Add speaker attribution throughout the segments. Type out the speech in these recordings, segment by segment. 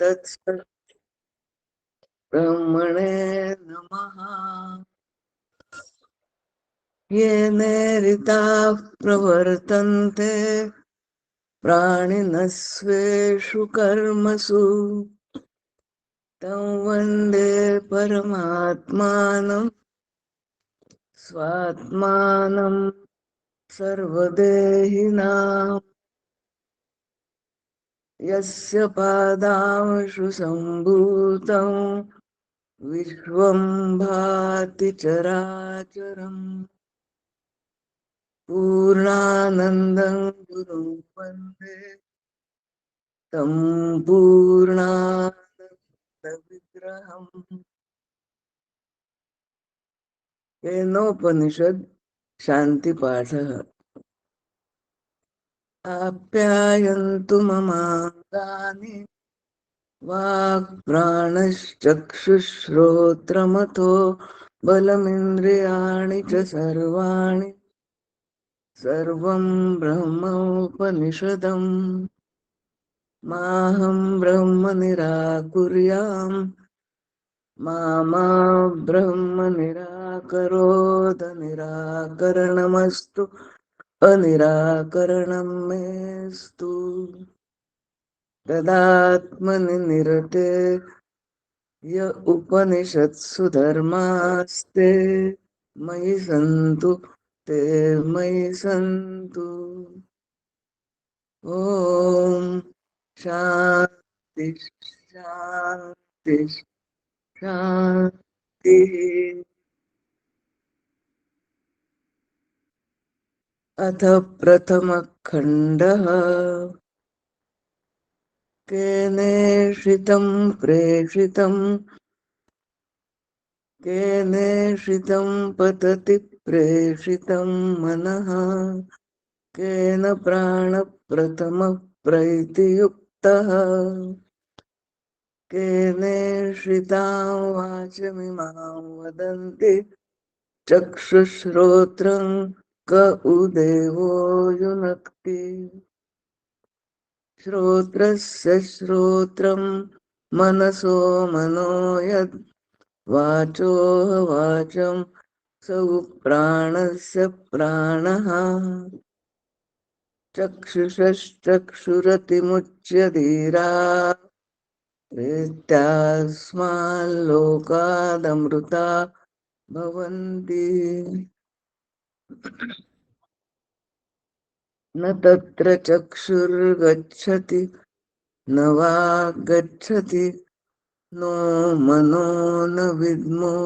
Speaker 1: तत्सत् ब्रह्मणे नमः। येन ऋताः प्रवर्तन्ते प्राणिनः स्वेषु कर्मसु तं वन्दे परमात्मानं स्वात्मानं सर्वदेहिनां यस्य पादांशु सम्भूतं विश्वं भाति चराचरम् पूर्णानन्दं गुरुं वन्दे तं पूर्णानन्दविग्रहम्। केनोपनिषद शांति पाठः। आप्यायन्तु ममाङ्गानि वाक् प्राणश्चक्षुश्रोत्रमथो बलमिन्द्रियाणि च सर्वाणि सर्वं ब्रह्मोपनिषदम् माहं ब्रह्म निराकुर्याम् मा ब्रह्म निराकरोद निराकरणमस्तु अनिराकरणं मेस्तु। तदात्मनि निरते य उपनिषत्सु धर्मास्ते मयि सन्तु ते मयि सन्तु। ॐ शान्ति शान्ति शान्तिः। अथ प्रथमः खण्डः केनेषितं प्रेषितं केनेषितं पतति प्रेषितं मनः केन प्राणप्रथमः प्रैतियुक्तः केनेषितां वाचमिमां वदन्ति चक्षुश्रोत्रं क उदेवो युनक्ति श्रोत्रस्य श्रोत्रं मनसो मनो यद् वाचोह वाचं सौ प्राणस्य प्राणः चक्षुषश्चक्षुरतिमुच्य धीरा प्रेत्यास्माल्लोकादमृता भवन्ति न तत्र चक्षुर्गच्छति न वाग्गच्छति नो मनो न विद्मो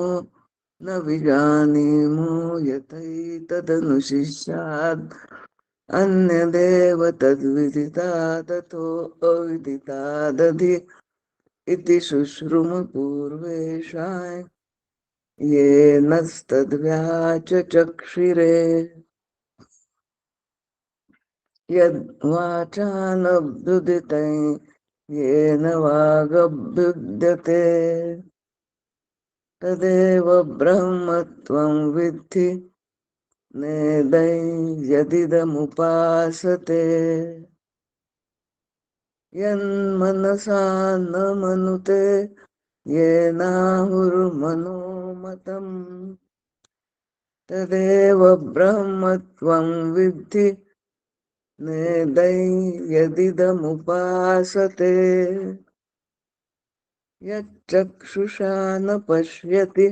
Speaker 1: न विजानीमो यथैतदनुशिष्यात् अन्यदेव तद्विदितादतो अविदितादधि इति शुश्रुमपूर्वेषां येनस्तद्व्याचचक्षिरे यद्वाचानभ्युदितं येन वागभ्युद्यते तदेव ब्रह्मत्वं विद्धि नेदं यदिदमुपासते यन्मनसा न मनुते येनाहुर्मनोमतम् तदेव ब्रह्मत्वं विद्धि नेदं यदिदमुपासते यच्चक्षुषा न पश्यति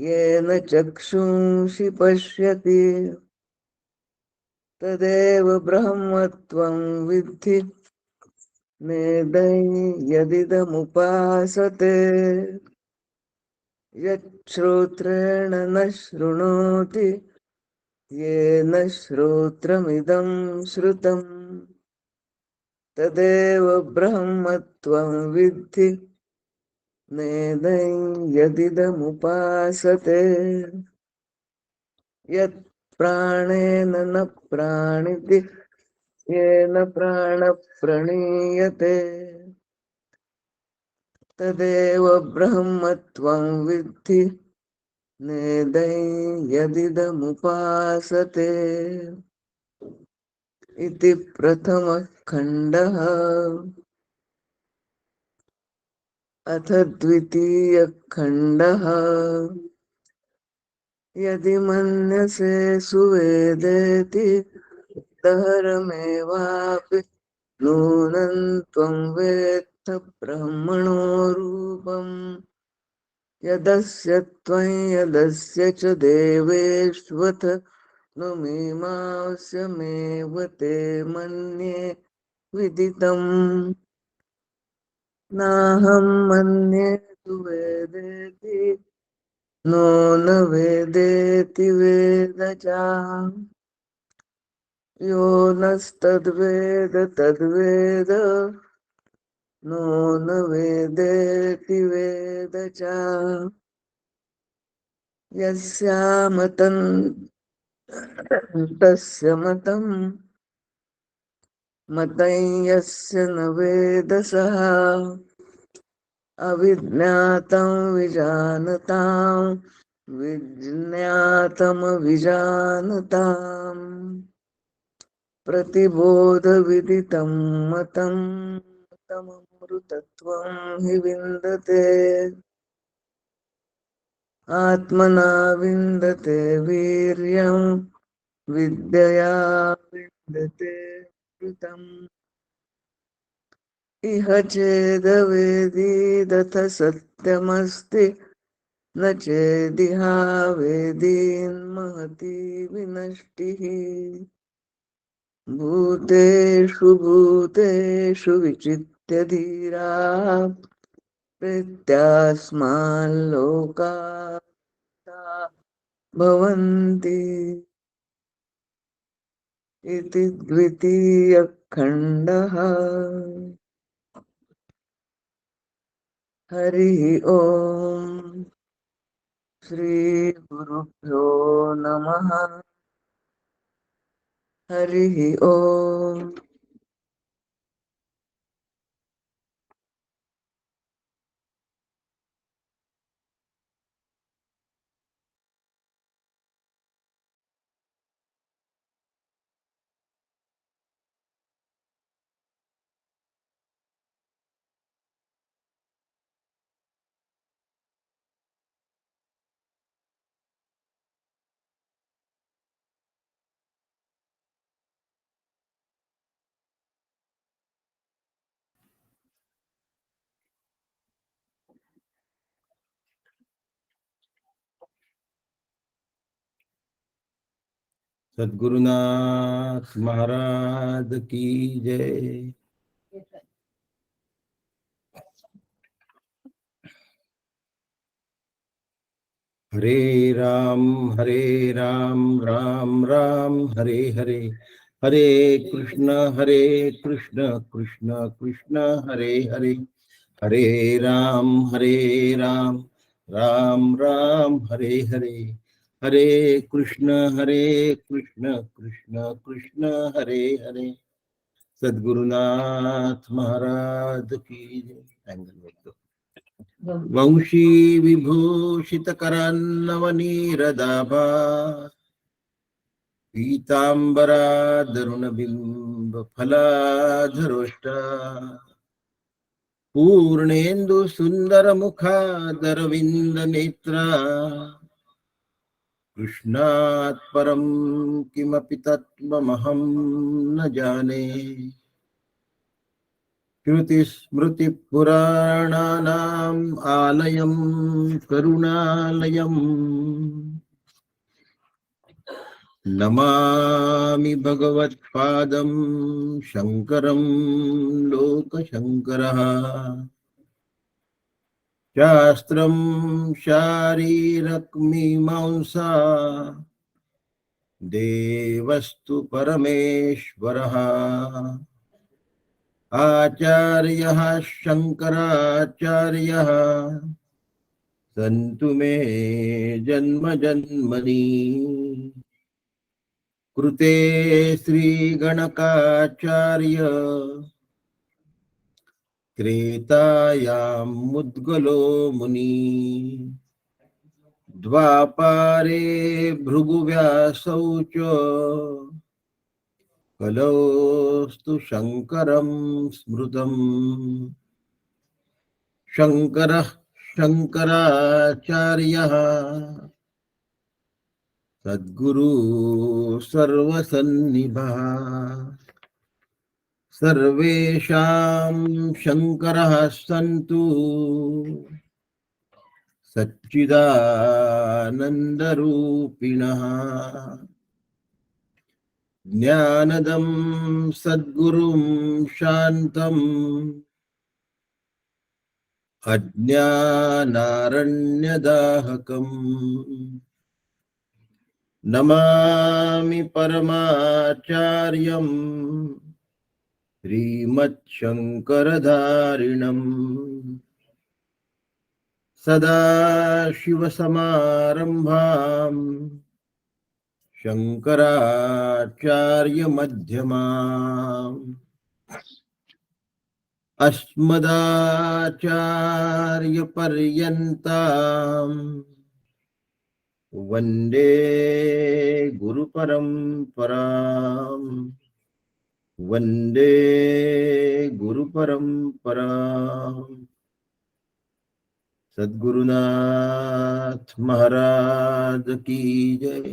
Speaker 1: येन चक्षुंषि पश्यति तदेव ब्रह्मत्वं विद्धि नेदं यदिदमुपासते यच्छ्रोत्रेण न शृणोति येन श्रोत्रमिदं श्रुतम् तदेव ब्रह्मत्वं विद्धि नेदं यदिदमुपासते यत् प्राणेन न प्राणिति येन प्राणः प्रणीयते तदेव ब्रह्मत्वं विद्धि नेदं यदिदमुपासते इति प्रथमः खण्डः। अथ द्वितीय खंडः। यदि मन्यसे सुवेदेति दहरमेवापि नूनं त्वं वेत्थ ब्रह्मणो रूपम्। यदस्य त्वं यदस्य च देवेष्वथ नु मीमांस्यमेव ते मन्ये विदितम्। नाहं मन्ये तु वेदेति नो न वेदेति वेद च। यो नस्तद्वेद तद्वेद नो न वेदेति वेद च। यस्यामतं तस्य मतम् मतं यस्य न वेद सः अविज्ञातं विजानतां विज्ञातमविजानताम्। प्रतिबोधविदितं मतं तममृतत्वं हि विन्दते। आत्मना विन्दते वीर्यं विद्यया विन्दते कृतम्। इह चेदवेदीदथ सत्यमस्ति न चेदिहावेदीन्महती विनष्टिः। भूतेषु भूतेषु विचित्य धीराः प्रेत्यास्माल्लोकात् भवन्ति। इति द्वितीय खंडः। हरि ओम श्री गुरुभ्यो नमः। हरि ओम।
Speaker 2: सद्गुरुनाथ महाराज की जय। हरे राम राम राम हरे हरे, हरे कृष्ण कृष्ण कृष्ण हरे हरे, हरे राम राम राम हरे हरे, हरे कृष्ण कृष्ण कृष्ण हरे हरे। सद्गुरुनाथ महाराज की जय। वंशी विभूषित करान्नवनीरदाभा पीताम्बरादरुणबिम्ब फलाधरोष्टा पूर्णेन्दु सुंदर मुखादरविंद नेत्रा कृष्णात् परं किमपि तत्त्वमहं न जाने। श्रुतिस्मृतिपुराणानाम् आलयं करुणालयम् नमामि भगवत्पादं शङ्करं लोकशङ्करः। शास्त्रं शारीरकमीमांसा देवस्तु परमेश्वरः। आचार्यः शङ्कराचार्यः सन्तु मे जन्म जन्मनि। कृते श्रीगणकाचार्य त्रेतायां मुद्गलो मुनि। द्वापारे भृगुव्यासौ च कलौस्तु शङ्करं स्मृतम्। शङ्करः शङ्कराचार्यः सद्गुरु सर्वसन्निभः सर्वेषां शङ्करः सन्तु सच्चिदानन्दरूपिणः ज्ञानदं सद्गुरुं शान्तम् अज्ञानारण्यदाहकम् नमामि परमाचार्यम् श्रीमच्छङ्करधारिणम् सदाशिवसमारम्भाम् शङ्कराचार्यमध्यमाम् अस्मदाचार्यपर्यन्ताम् वन्दे गुरुपरम्पराम् वन्दे गुरुपरम्पराम् सद्गुरुनाथ महाराज की जय।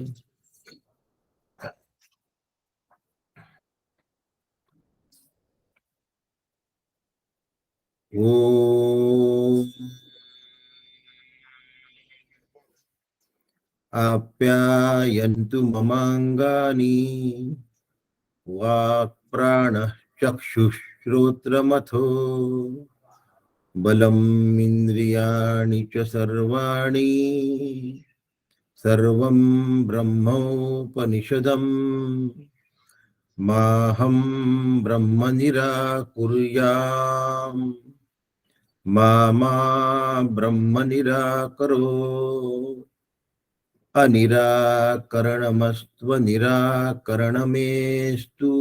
Speaker 2: ओम आप्यायन्तु ममाङ्गानि वाक्प्राणः चक्षुश्रोत्रमथो बलम् इन्द्रियाणि च सर्वाणि सर्वं ब्रह्मोपनिषदम् माहं ब्रह्म निराकुर्याम् मा ब्रह्म निराकरो अनिराकरणमस्त्वनिराकरणमेस्तु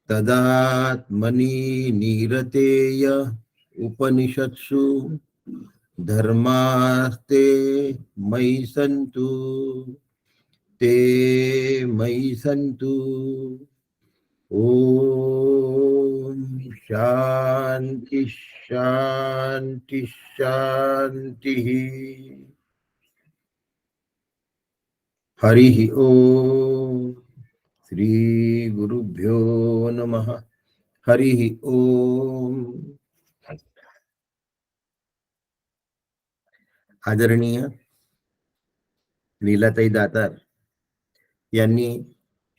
Speaker 2: तदात्मनि निरतेय उपनिषत्सु धर्मास्ते मयि सन्तु ते मयि सन्तु। ओम शांति शांति शांति। हरि ओम श्री गुरुभ्यो नमः। हरि ओम। आदरणीय लीलाताई दातार यांनी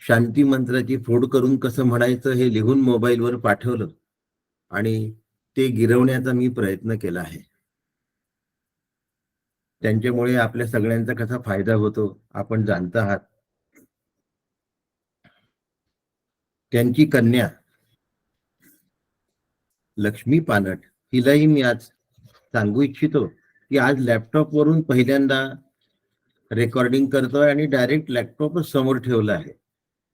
Speaker 2: शांती मंत्राची फोड करून कसं म्हणायचं हे लिहून मोबाईलवर पाठवलं आणि ते गिरवण्याचा मी प्रयत्न केला आहे। त्यांच्यामुळे आपल्या सगळ्यांचा कसा फायदा होतो आपण जाणत आहात। त्यांची कन्या लक्ष्मी पानट हिलाही मी आज सांगू इच्छितो की आज लॅपटॉप वरून पहिल्यांदा रेकॉर्डिंग करतोय आणि डायरेक्ट लॅपटॉपच समोर ठेवला आहे।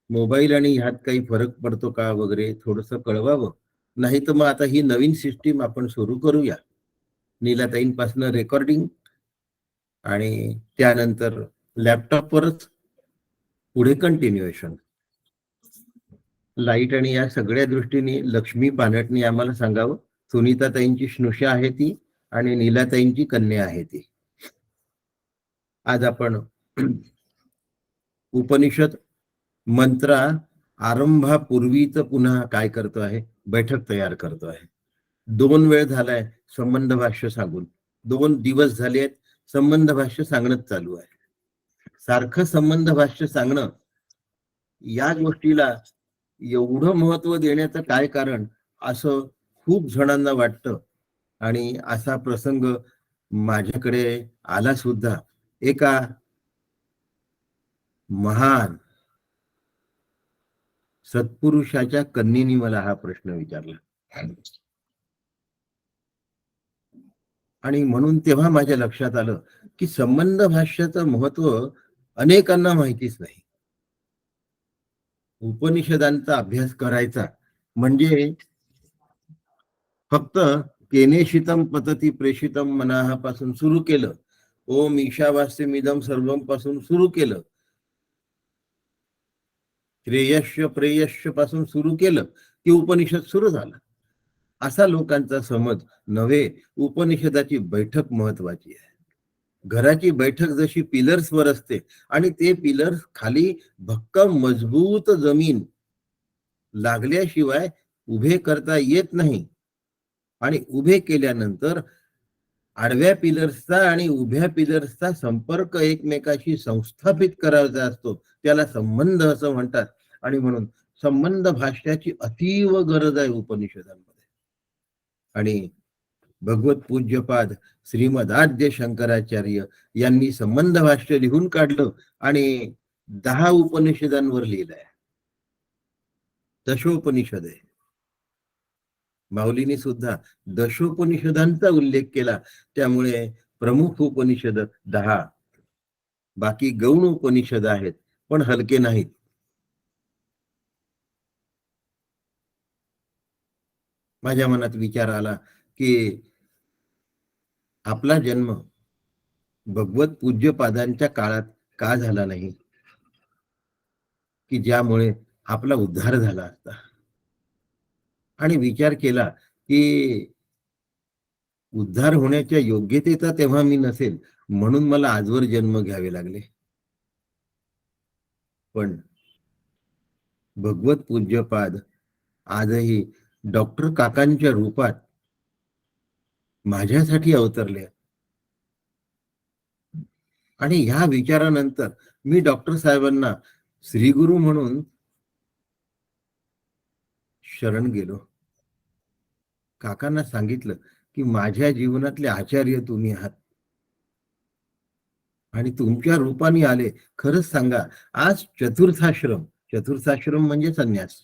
Speaker 2: मोबाईल आणि ह्यात काही फरक पडतो का वगैरे थोडंसं कळवावं, नाही तर मग आता ही नवीन सिस्टीम आपण सुरू करूया। नीलाताईंपासून रेकॉर्डिंग आणि त्यानंतर लॅपटॉपवरच पुढे कंटिन्युएशन। लाईट आणि या सगळ्या दृष्टीने लक्ष्मी पानटनी आम्हाला सांगावं। सुनीताताईंची स्नुषा आहे ती आणि नीलाताईंची कन्या आहे ती। आज आपण उपनिषद मंत्रा आरंभापूर्वीच पुन्हा काय करतो आहे, बैठक तयार करतो आहे। 2 वेळ झालाय संबंध भाष्य सांगून, 2 दिवस झाले आहेत संबंध भाष्य सांगणंच चालू आहे। सारखं संबंध भाष्य सांगणं या गोष्टीला एवढं महत्व देण्याचं काय कारण असं खूप जणांना वाटतं। आणि असा प्रसंग माझ्याकडे आला सुद्धा। एका महान सत्पुरुषाच्या कन्येने मला हा प्रश्न विचारला आणि म्हणून तेव्हा माझ्या लक्षात आलं की संबंध भाष्याचं महत्व अनेकांना माहितीच नाही। उपनिषदांचा अभ्यास करायचा म्हणजे फक्त केनेशितम पतती प्रेषितम मनापासून सुरू केलं, ओम ईशावास्यमिदं सर्वम पासून सुरू केलं, श्रेयस्य प्रेयस्य पासून सुरू केलं की उपनिषद सुरू झालं। असा लोकांचा समज नव्हे. उपनिषदाची बैठक महत्वाची आहे. घराची बैठक जशी पिलर्सवर असते आणि ते पिलर्स खाली भक्कम मजबूत जमीन लागल्याशिवाय उभे करता येत नाही. आणि उभे केल्यानंतर आडव्या पिलर्सचा आणि उभ्या पिलर्सचा संपर्क एकमेकाशी संस्थापित करायचा असतो, त्याला संबंध असं म्हणतात. आणि म्हणून संबंध भाष्याची अतीव गरज आहे उपनिषदांमध्ये. आणि भगवत पूज्यपाद श्रीमद आद्य शंकराचार्य यांनी संबंध भाष्य लिहून काढलं आणि 10 उपनिषदांवर लिहिलंय. दशोपनिषद आहे. माऊलींनी सुद्धा दशोपनिषदांचा उल्लेख केला. त्यामुळे प्रमुख उपनिषद 10, बाकी गौण उपनिषद आहेत, पण हलके नाहीत. माझ्या मनात विचार आला की आपला जन्म भगवत पूज्यपादांच्या काळात का झाला नाही, की ज्यामुळे आपला उद्धार झाला असता. आणि विचार केला की उद्धार होण्याच्या योग्यतेचा तेव्हा मी नसेल, म्हणून मला आजवर जन्म घ्यावे लागले. पण भगवत पूज्यपाद आजही डॉक्टर काकांच्या रूपात माझ्यासाठी अवतरले. आणि ह्या विचारानंतर मी डॉक्टर साहेबांना श्रीगुरु म्हणून शरण गेलो. काकांना सांगितलं की माझ्या जीवनातले आचार्य तुम्ही आहात आणि तुमच्या रूपाने आले. खरंच सांगा, आज चतुर्थाश्रम म्हणजे संन्यास.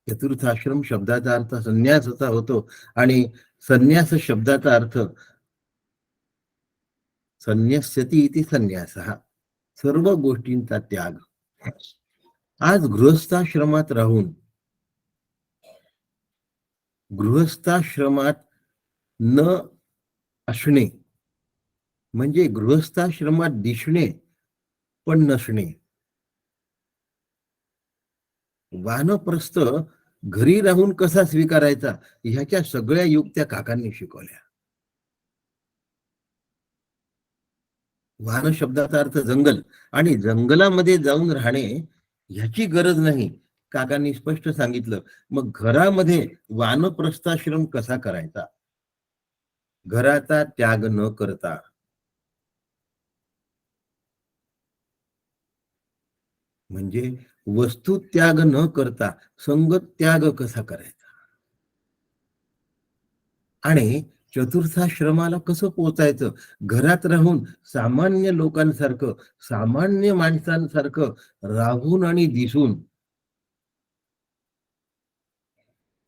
Speaker 2: चतुर्थाश्रम शब्दाचा अर्थ संन्यास असा होतो. आणि संन्यास शब्दाचा अर्थ संन्यस्यति इति संन्यासः, सर्व गोष्टींचा त्याग. आज गृहस्थाश्रमात राहून गृहस्थाश्रमात न असणे म्हणजे गृहस्थाश्रमात दिसणे पण नसणे. वानप्रस्थ घरी राहून कसा स्वीकारायचा ह्याच्या सगळ्या युक्त्या काकांनी शिकवल्या. वान शब्दाचा अर्थ जंगल, आणि जंगलामध्ये जाऊन राहणे ह्याची गरज नाही, काकांनी स्पष्ट सांगितलं. मग घरामध्ये वानप्रस्थाश्रम कसा करायचा, घराचा त्याग न करता. म्हणजे वस्तू त्याग न करता संगत त्याग कसा करायचा. आणि चतुर्थाश्रमाला कसं पोचायचं, घरात राहून सामान्य लोकांसारखं, सामान्य माणसांसारखं राहून आणि दिसून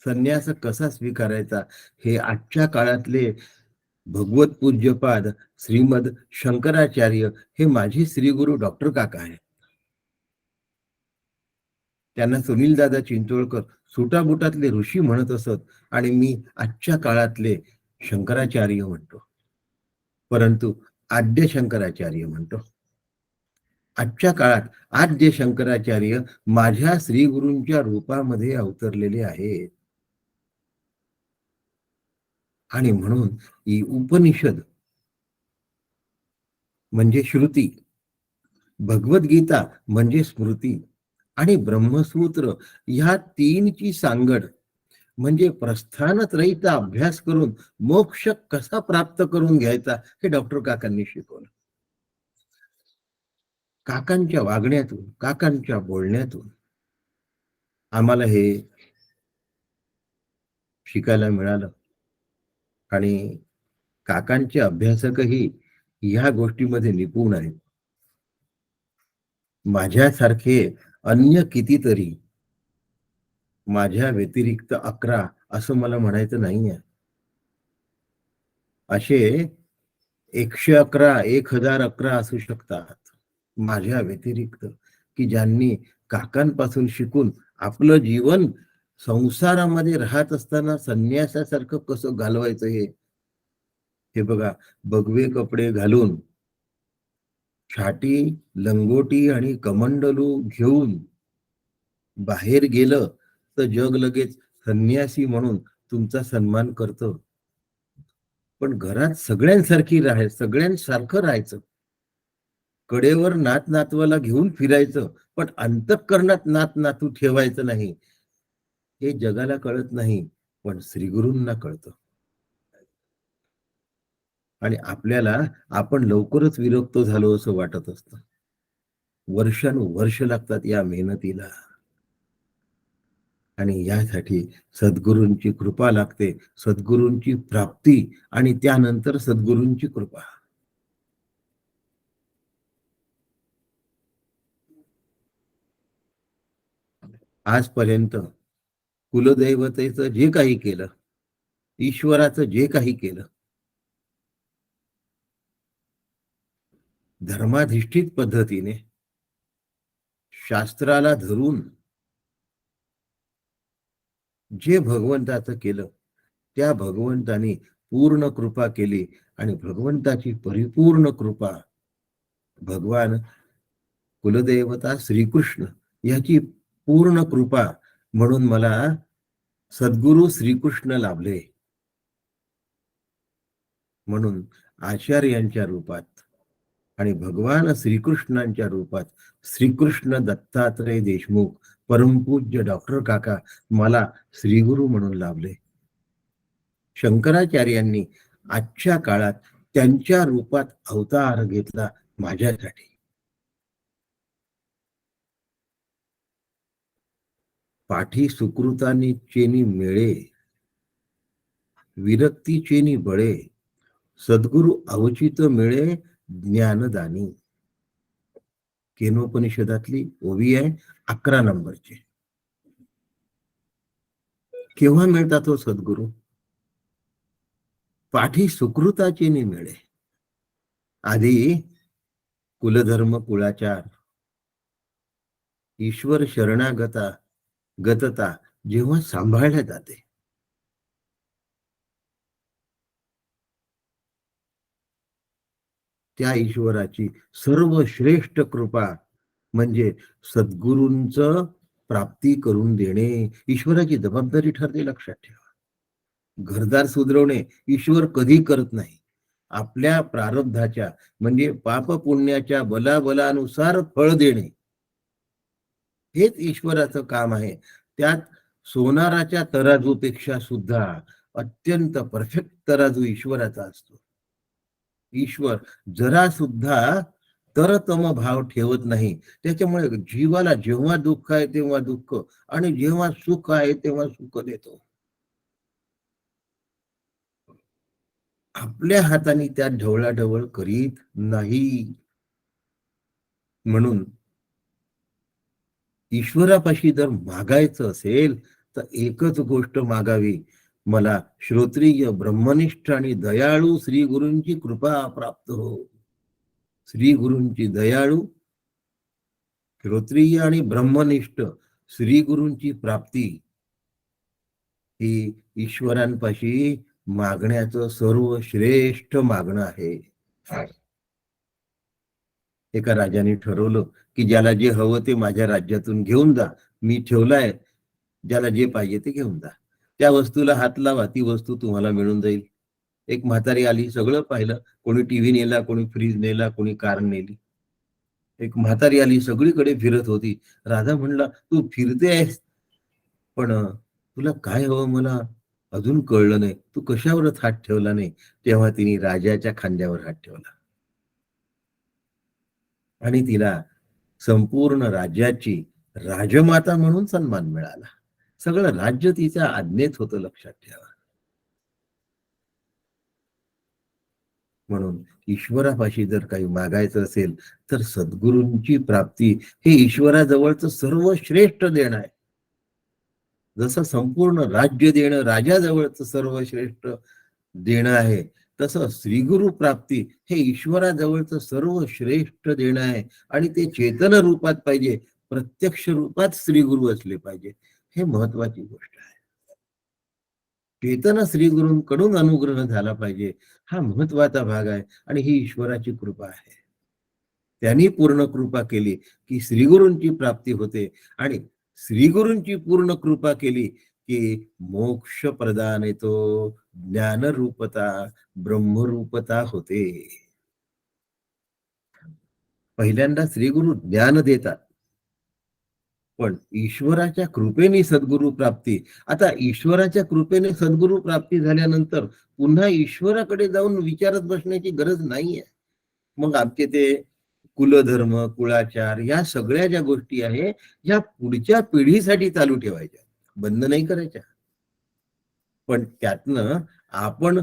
Speaker 2: संन्यास कसा स्वीकारायचा, हे आजच्या काळातले भगवत पूज्यपाद श्रीमद शंकराचार्य हे माझे श्रीगुरु डॉक्टर काका आहेत. त्यांना सुनील दादा चिंचोळकर सुटाबुटातले ऋषी म्हणत असत आणि मी आजच्या काळातले शंकराचार्य म्हणतो, परंतु आद्य शंकराचार्य म्हणतो. आजच्या काळात आद्य शंकराचार्य माझ्या श्रीगुरूंच्या रूपामध्ये अवतरलेले आहेत. आणि म्हणून ही उपनिषद म्हणजे श्रुती, भगवद्गीता म्हणजे स्मृती, आणि ब्रह्मसूत्र ह्या तीनची सांगड म्हणजे प्रस्थानत्रयीचा अभ्यास करून मोक्ष कसा प्राप्त करून घ्यायचा हे डॉक्टर काकांनी शिकवलं. काकांच्या वागण्यातून, काकांच्या बोलण्यातून आम्हाला हे शिकायला मिळालं. आणि काकांचे अभ्यासकही ह्या गोष्टीमध्ये निपुण आहेत. माझ्यासारखे अन्य कितीतरी, माझ्या व्यतिरिक्त 11 असं मला म्हणायचं नाहीये, असे 111 1011 असू शकतात माझ्या व्यतिरिक्त, की ज्यांनी काकांपासून शिकून आपलं जीवन संसारामध्ये राहत असताना संन्यासासारखं कसं घालवायचं हे बघा. भगवे कपडे घालून, छाटी लंगोटी आणि कमंडलू घेऊन बाहेर गेलं तर जग लगेच संन्यासी म्हणून तुमचा सन्मान करतो, पण घरात सगळ्यांसारखी सगळ्यांसारखं राहायचं. कडेवर नात नातवाला घेऊन फिरायचं, पण अंतःकरणात नात नातू ठेवायचं नाही. हे जगाला कळत नाही, पण श्रीगुरूंना कळतं. आणि आपल्याला आपण लवकरच विरक्त झालो असं वाटत असतं. वर्षानुवर्ष लागतात या मेहनतीला. आणि यासाठी सद्गुरूंची कृपा लागते, सद्गुरूंची प्राप्ती आणि त्यानंतर सद्गुरूंची कृपा. आजपर्यंत कुलदैवतेचं जे काही केलं, ईश्वराचं जे काही केलं, धर्माधिष्ठित पद्धतीने शास्त्राला धरून जे भगवंताचं केलं, त्या भगवंतानी पूर्ण कृपा केली. आणि भगवंताची परिपूर्ण कृपा, भगवान कुलदेवता श्रीकृष्ण याची पूर्ण कृपा म्हणून मला सद्गुरु श्रीकृष्ण लाभले. म्हणून आचार्यांच्या रूपात आणि भगवान श्रीकृष्णांच्या रूपात श्रीकृष्ण दत्तात्रय देशमुख परमपूज्य डॉक्टर काका मला श्रीगुरु म्हणून लाभले. शंकराचार्यांनी आजच्या काळात त्यांच्या रूपात अवतार घेतला माझ्यासाठी. पाठी सुकृतानी चेनी मिळे, विरक्ती चेनी बळे, सद्गुरु अवचित मिळे ज्ञानदानी. केनोपनिषदातली ओवी आहे 11 नंबरची. केव्हा मिळतात तो सद्गुरु? पाठी सुकृताची मिळे. आधी कुलधर्म कुळाचार, ईश्वर गतता जेव्हा सांभाळल्या जाते, त्या ईश्वराची सर्वश्रेष्ठ कृपा म्हणजे सद्गुरूंचं प्राप्ती करून देणे. ईश्वराची जबाबदारी ठरते, लक्षात ठेवा. घरदार सुधरवणे ईश्वर कधी करत नाही. आपल्या प्रारब्धाच्या म्हणजे पाप पुण्याच्या बलाबलानुसार फळ देणे हेच ईश्वराचं काम आहे. त्यात सोनाराच्या तराजूपेक्षा सुद्धा अत्यंत परफेक्ट तराजू ईश्वराचा असतो. ईश्वर जरा सुद्धा तरतम भाव ठेवत नाही. त्याच्यामुळे जीवाला जेव्हा दुःख आहे तेव्हा दुःख आणि जेव्हा सुख आहे तेव्हा सुख देतो. आपल्या हाताने त्यात ढवळाढवळ करीत नाही. म्हणून ईश्वरापाशी जर मागायचं असेल तर एकच गोष्ट मागावी, मला श्रोत्रिय ब्रह्मनिष्ठ आणि दयाळू श्री गुरूंची कृपा प्राप्त हो. श्री गुरूंची दयाळू, श्रोत्रिय आणि ब्रह्मनिष्ठ श्री गुरूंची प्राप्ती ही ईश्वरांपाशी मागण्याचं सर्वश्रेष्ठ मागणं आहे. एका राजाने ठरवलं की ज्याला जे हवं ते माझ्या राज्यातून घेऊन जा, मी ठेवलाय, ज्याला जे पाहिजे ते घेऊन जा. त्या वस्तूला हात लावा, ती वस्तू तुम्हाला मिळून जाईल. एक म्हातारी आली, सगळं पाहिलं, कोणी टीव्ही नेला, कोणी फ्रीज नेला, कोणी कार नेली. एक म्हातारी आली, सगळीकडे फिरत होती. राजा म्हणला, तू फिरते आहेस, पण तुला काय हवं मला अजून कळलं नाही, तू कशावरच हात ठेवला नाही. तेव्हा तिने राजाच्या खांद्यावर हात ठेवला आणि तिला संपूर्ण राज्याची राजमाता म्हणून सन्मान मिळाला. सगळं राज्य तिच्या आज्ञेत होतं, लक्षात ठेवा. म्हणून ईश्वरापाशी जर काही मागायचं असेल तर सद्गुरूंची प्राप्ती हे ईश्वराजवळचं सर्वश्रेष्ठ देणं आहे. जसं संपूर्ण राज्य देणं राजाजवळचं सर्वश्रेष्ठ देणं आहे, तसं श्रीगुरु प्राप्ती हे ईश्वराजवळचं सर्वश्रेष्ठ देणं आहे. आणि ते चेतन रूपात पाहिजे, प्रत्यक्ष रूपात श्रीगुरु असले पाहिजे. हे महत्वाची गोष्ट आहे. चेतन श्रीगुरूंकडून अनुग्रह झाला पाहिजे, हा महत्वाचा भाग आहे. आणि ही ईश्वराची कृपा आहे. त्यांनी पूर्ण कृपा केली की श्रीगुरूंची प्राप्ती होते, आणि श्रीगुरूंची पूर्ण कृपा केली की मोक्ष प्रदान येतो, ज्ञान रूपता ब्रह्मरूपता होते. पहिल्यांदा श्रीगुरु ज्ञान देतात, पण ईश्वराच्या कृपेने सद्गुरु प्राप्ती. आता ईश्वराच्या कृपेने सद्गुरु प्राप्ती झाल्यानंतर पुन्हा ईश्वराकडे जाऊन विचारत बसण्याची गरज नाहीये. मग आमचे ते कुलधर्म, कुळाचार या सगळ्या ज्या गोष्टी आहे, ह्या पुढच्या पिढीसाठी चालू ठेवायच्या, बंद नाही करायच्या. पण त्यातनं आपण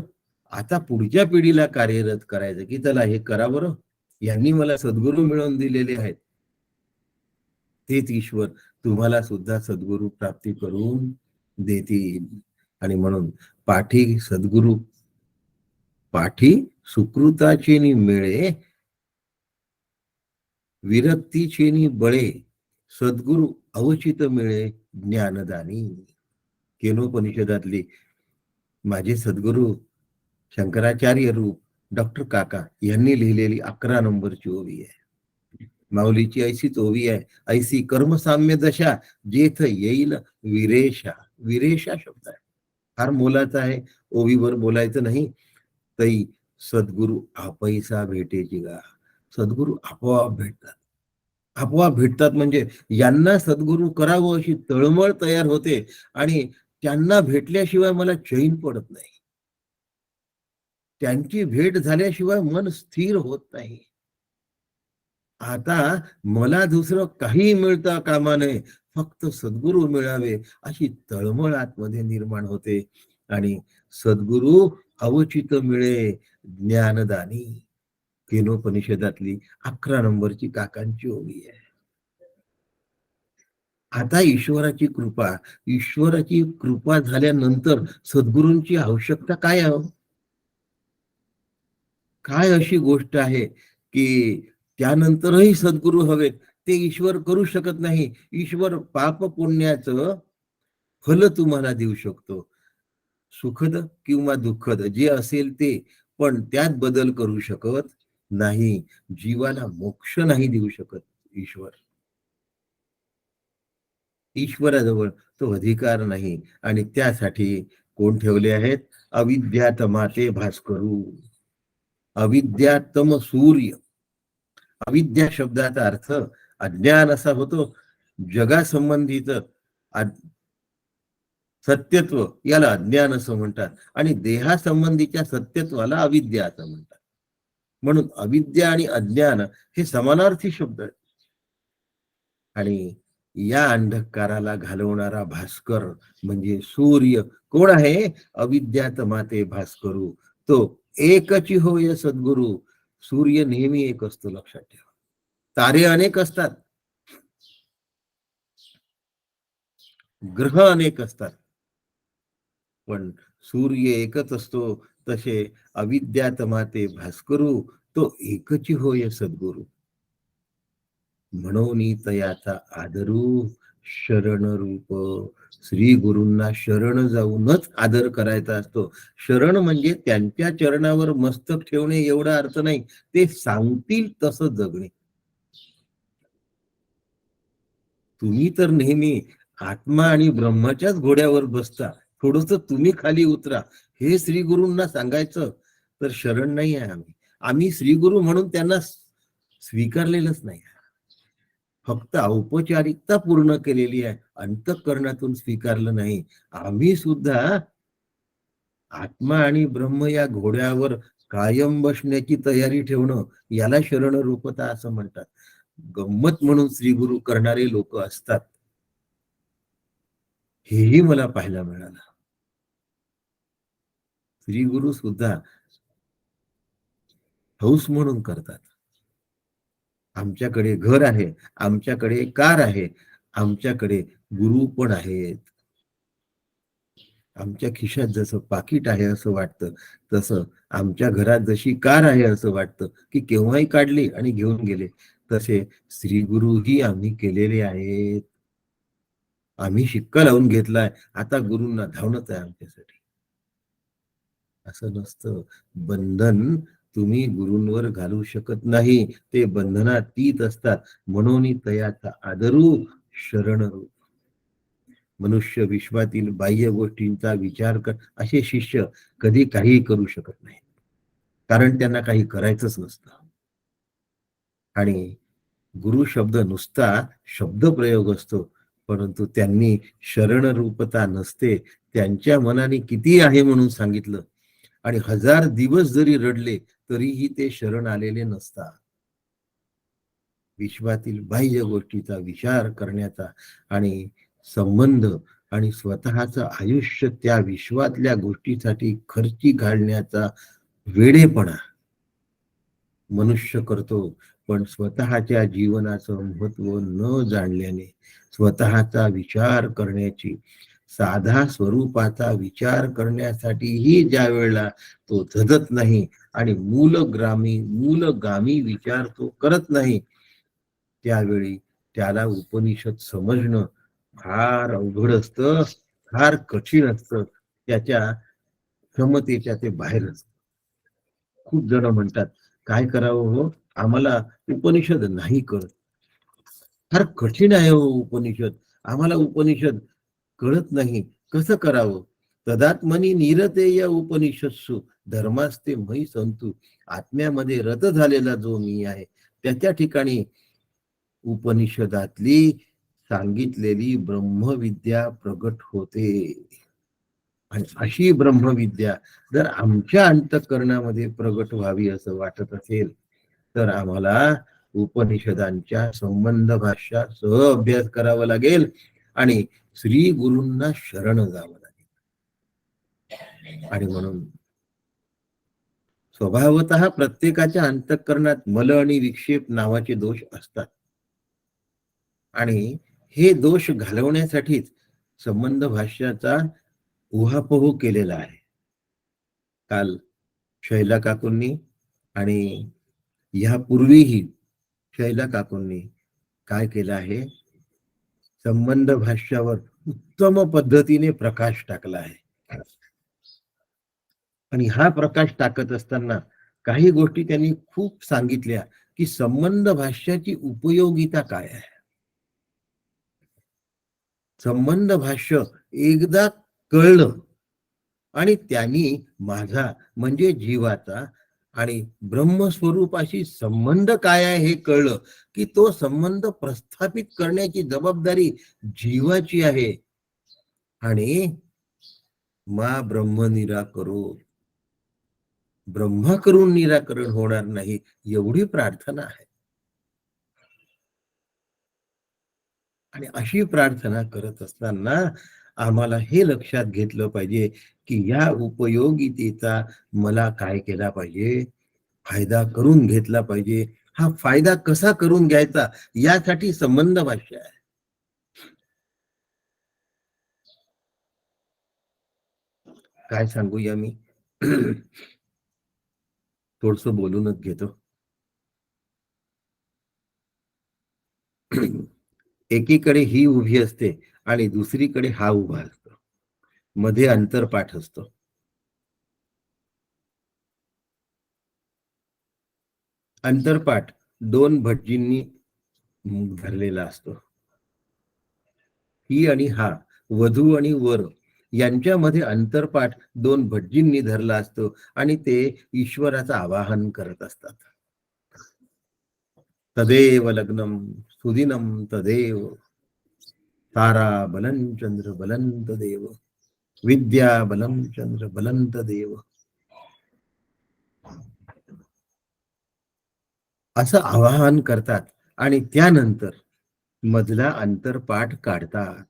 Speaker 2: आता पुढच्या पिढीला कार्यरत करायचं, की चला हे करा बरं, यांनी मला सद्गुरू मिळवून दिलेले आहेत. तेच ईश्वर तुम्हाला सुद्धा सद्गुरू प्राप्ती करून देतील. आणि म्हणून पाठी सद्गुरू, पाठी सुकृताचे नि मिळे, विरक्तीचे नि बळे, सद्गुरू अवचित मिळे ज्ञानदानी. केनोपनिषदातली माझे सद्गुरू शंकराचार्य रूप डॉक्टर काका यांनी लिहिलेली 11 नंबरची ओवी आहे. माऊलीची ऐशीच ओवी आहे, ऐसी कर्मसाम्य दशा जेथ येईल विरेशा. विरेशा शब्द आहे, फार मोलाचा आहे, ओवीवर बोलायचं नाही. तई सद्गुरू आपैसा भेटेची गा. सद्गुरू आपोआप भेटतात. आपोआप भेटतात म्हणजे यांना सद्गुरू करावं अशी तळमळ तयार होते, आणि त्यांना भेटल्याशिवाय मला चैन पडत नाही. त्यांची भेट झाल्याशिवाय मन स्थिर होत नाही. आता मला दुसरं काही मिळता कामा नये, फक्त सद्गुरू मिळावे अशी तळमळ आतमध्ये निर्माण होते. आणि सद्गुरू अवचित मिळे ज्ञानदानी. केनोपनिषदातली 11 नंबरची काकांची ओवी आहे. आता ईश्वराची कृपा झाल्यानंतर सद्गुरूंची आवश्यकता काय आहे? काय अशी गोष्ट आहे की त्यानंतरही सद्गुरू हवेत? ते ईश्वर करू शकत नाही. ईश्वर पाप पुण्याचं फल तुम्हाला देऊ शकतो, सुखद किंवा दुःखद जे असेल ते, पण त्यात बदल करू शकत नाही. जीवाला मोक्ष नाही देऊ शकत ईश्वर. ईश्वराजवळ तो अधिकार नाही. आणि त्यासाठी कोण ठेवले आहेत? अविद्यातमाते भास्करू. अविद्यातम सूर्य. अविद्या शब्दाचा अर्थ अज्ञान असा होतो. जगासंबंधीच सत्यत्व याला अज्ञान असं म्हणतात, आणि देहासंबंधीच्या सत्यत्वाला अविद्या असं म्हणतात. म्हणून अविद्या आणि अज्ञान हे समानार्थी शब्द आहेत. आणि या अंधकाराला घालवणारा भास्कर म्हणजे सूर्य कोण आहे? अविद्यात माते भास्करू. तो एकची होय सद्गुरू. सूर्य नेहमी एक असतो, लक्षात ठेवा. तारे अनेक असतात, ग्रह अनेक असतात, पण सूर्य एकच असतो. तसे अविद्यात माते भास्करू, तो एकची होय सद्गुरू. म्हणून तयाचा आदरू शरण रूप. श्री गुरूंना शरण जाऊनच आदर करायचा असतो. शरण म्हणजे त्यांच्या चरणावर मस्तक ठेवणे एवढा अर्थ नाही, ते सांगतील तसं जगणे. तुम्ही तर नेहमी आत्मा आणि ब्रह्माच्याच घोड्यावर बसता, थोडस तुम्ही खाली उतरा, हे श्री गुरूंना सांगायचं तर शरण नाही आहे. आम्ही श्री गुरु म्हणून त्यांना स्वीकारलेलंच नाही, फक्त औपचारिकता पूर्ण केलेली आहे, अंतःकरणातून स्वीकारलं नाही. आम्ही सुद्धा आत्मा आणि ब्रह्म या घोड्यावर कायम बसण्याची तयारी ठेवणं, याला शरण रूपता असं म्हणतात. गंमत म्हणून श्री गुरु करणारे लोक असतात, हेही मला पाहायला मिळालं. श्री गुरु सुद्धा हौस म्हणून करतात. आमच्याकडे घर आहे, आमच्याकडे कार आहे, आमच्याकडे गुरु पण आहेत. आमच्या खिशात जसं पाकिट आहे असं वाटतं, तसं आमच्या घरात जशी कार आहे असं वाटतं की केव्हाही काढली आणि घेऊन गेले. तसे श्री गुरुही आम्ही केलेले आहेत. आम्ही शिक्का लावून घेतलाय, आता गुरूंना धावणच आहे आमच्यासाठी. असं नसतं. बंधन तुम्ही गुरूंवर घालू शकत नाही, ते बंधनातीत असतात. म्हणून तयाचा आदरू शरण रूप. मनुष्य विश्वातील बाह्य गोष्टींचा विचार कर असे शिष्य कधी काही करू शकत नाही, कारण त्यांना काही करायचंच नसतं. आणि गुरु शब्द नुसता शब्द प्रयोग असतो, परंतु त्यांनी शरणरूपता नसते. त्यांच्या मनाने किती आहे म्हणून सांगितलं, आणि 1000 दिवस जरी रडले तरीही ते शरण आलेले नसतात. विश्वातील बाह्य गोष्टीचा विचार करण्याचा आणि संबंध आणि स्वतःचं आयुष्य त्या विश्वातल्या गोष्टीसाठी खर्ची घालण्याचा वेडेपणा मनुष्य करतो. पण स्वतःच्या जीवनाचं महत्व न जाणल्याने स्वतःचा विचार करण्याची, साधा स्वरूपाचा विचार करण्यासाठीही ज्या वेळेला तो झगत नाही आणि मूलगामी विचार तो करत नाही, त्यावेळी त्याला उपनिषद समजणं फार अवघड असतं, फार कठीण असतं. त्याच्या क्षमतेच्या ते बाहेर असतं. खूप जण म्हणतात, काय करावं हो, आम्हाला उपनिषद नाही कळत. फार कठीण आहे हो उपनिषद, आम्हाला उपनिषद कळत नाही, कसं करावं? तदात्मनी निरतेय उपनिषत्सु धर्मास्ते मयी संतु. आत्म्यामध्ये रत झालेला जो मी आहे, त्याच्या ठिकाणी उपनिषदातली सांगितलेली ब्रह्मविद्या प्रगट होते. आणि अशी ब्रह्मविद्या जर आमच्या अंतःकरणामध्ये प्रगट व्हावी असं वाटत असेल, तर आम्हाला उपनिषदांच्या संबंध भाषा सह अभ्यास करावा लागेल आणि श्री गुरूंना शरण जावं लागेल. आणि म्हणून स्वभावतः प्रत्येकाच्या अंतःकरणात मल आणि विक्षेप नावाचे दोष असतात, आणि हे दोष घालवण्यासाठीच संबंध भाष्याचा उहापोह केलेला आहे. काल शैला काकूंनी आणि यापूर्वीही शैला काकूंनी काय केलं आहे, संबंध भाष्यावर उत्तम पद्धतीने प्रकाश टाकला आहे. आणि हा प्रकाश टाकत असताना काही गोष्टी त्यांनी खूप सांगितल्या की संबंध भाष्याची उपयोगिता काय आहे. संबंध भाष्य एकदा कळलं आणि त्यांनी माझा म्हणजे जीवाचा आणि ब्रह्मस्वरूपाशी संबंध काय आहे हे कळलं की तो संबंध प्रस्थापित करण्याची जबाबदारी जीवाची आहे. आणि मा ब्रह्म निराकरो, ब्रह्मा करून निराकरण होणार नाही एवढी प्रार्थना आहे. आणि अशी प्रार्थना करत असताना आम्हाला हे लक्षात घेतलं पाहिजे की या उपयोगितेचा मला काय केला पाहिजे, फायदा करून घेतला पाहिजे. हा फायदा कसा करून घ्यायचा यासाठी संबंध भाष्य आहे. काय सांगूया, मी थोडस बोलूनच घेतो. एकीकडे ही उभी असते आणि दुसरीकडे हा उभा असतो, मध्ये अंतरपाठ असतो. अंतरपाठ 2 भटजींनी धरलेला असतो. ही आणि हा, वधू आणि वर यांच्यामध्ये अंतरपाठ 2 भटजींनी धरला असतो आणि ते ईश्वराचं आवाहन करत असतात. तदेव लग्नम सुदिनम तदेव, तारा बलं चंद्र बलं तदेव, विद्या बलं चंद्र बलं तदेव, असं आवाहन करतात. आणि त्यानंतर मधला अंतरपाठ काढतात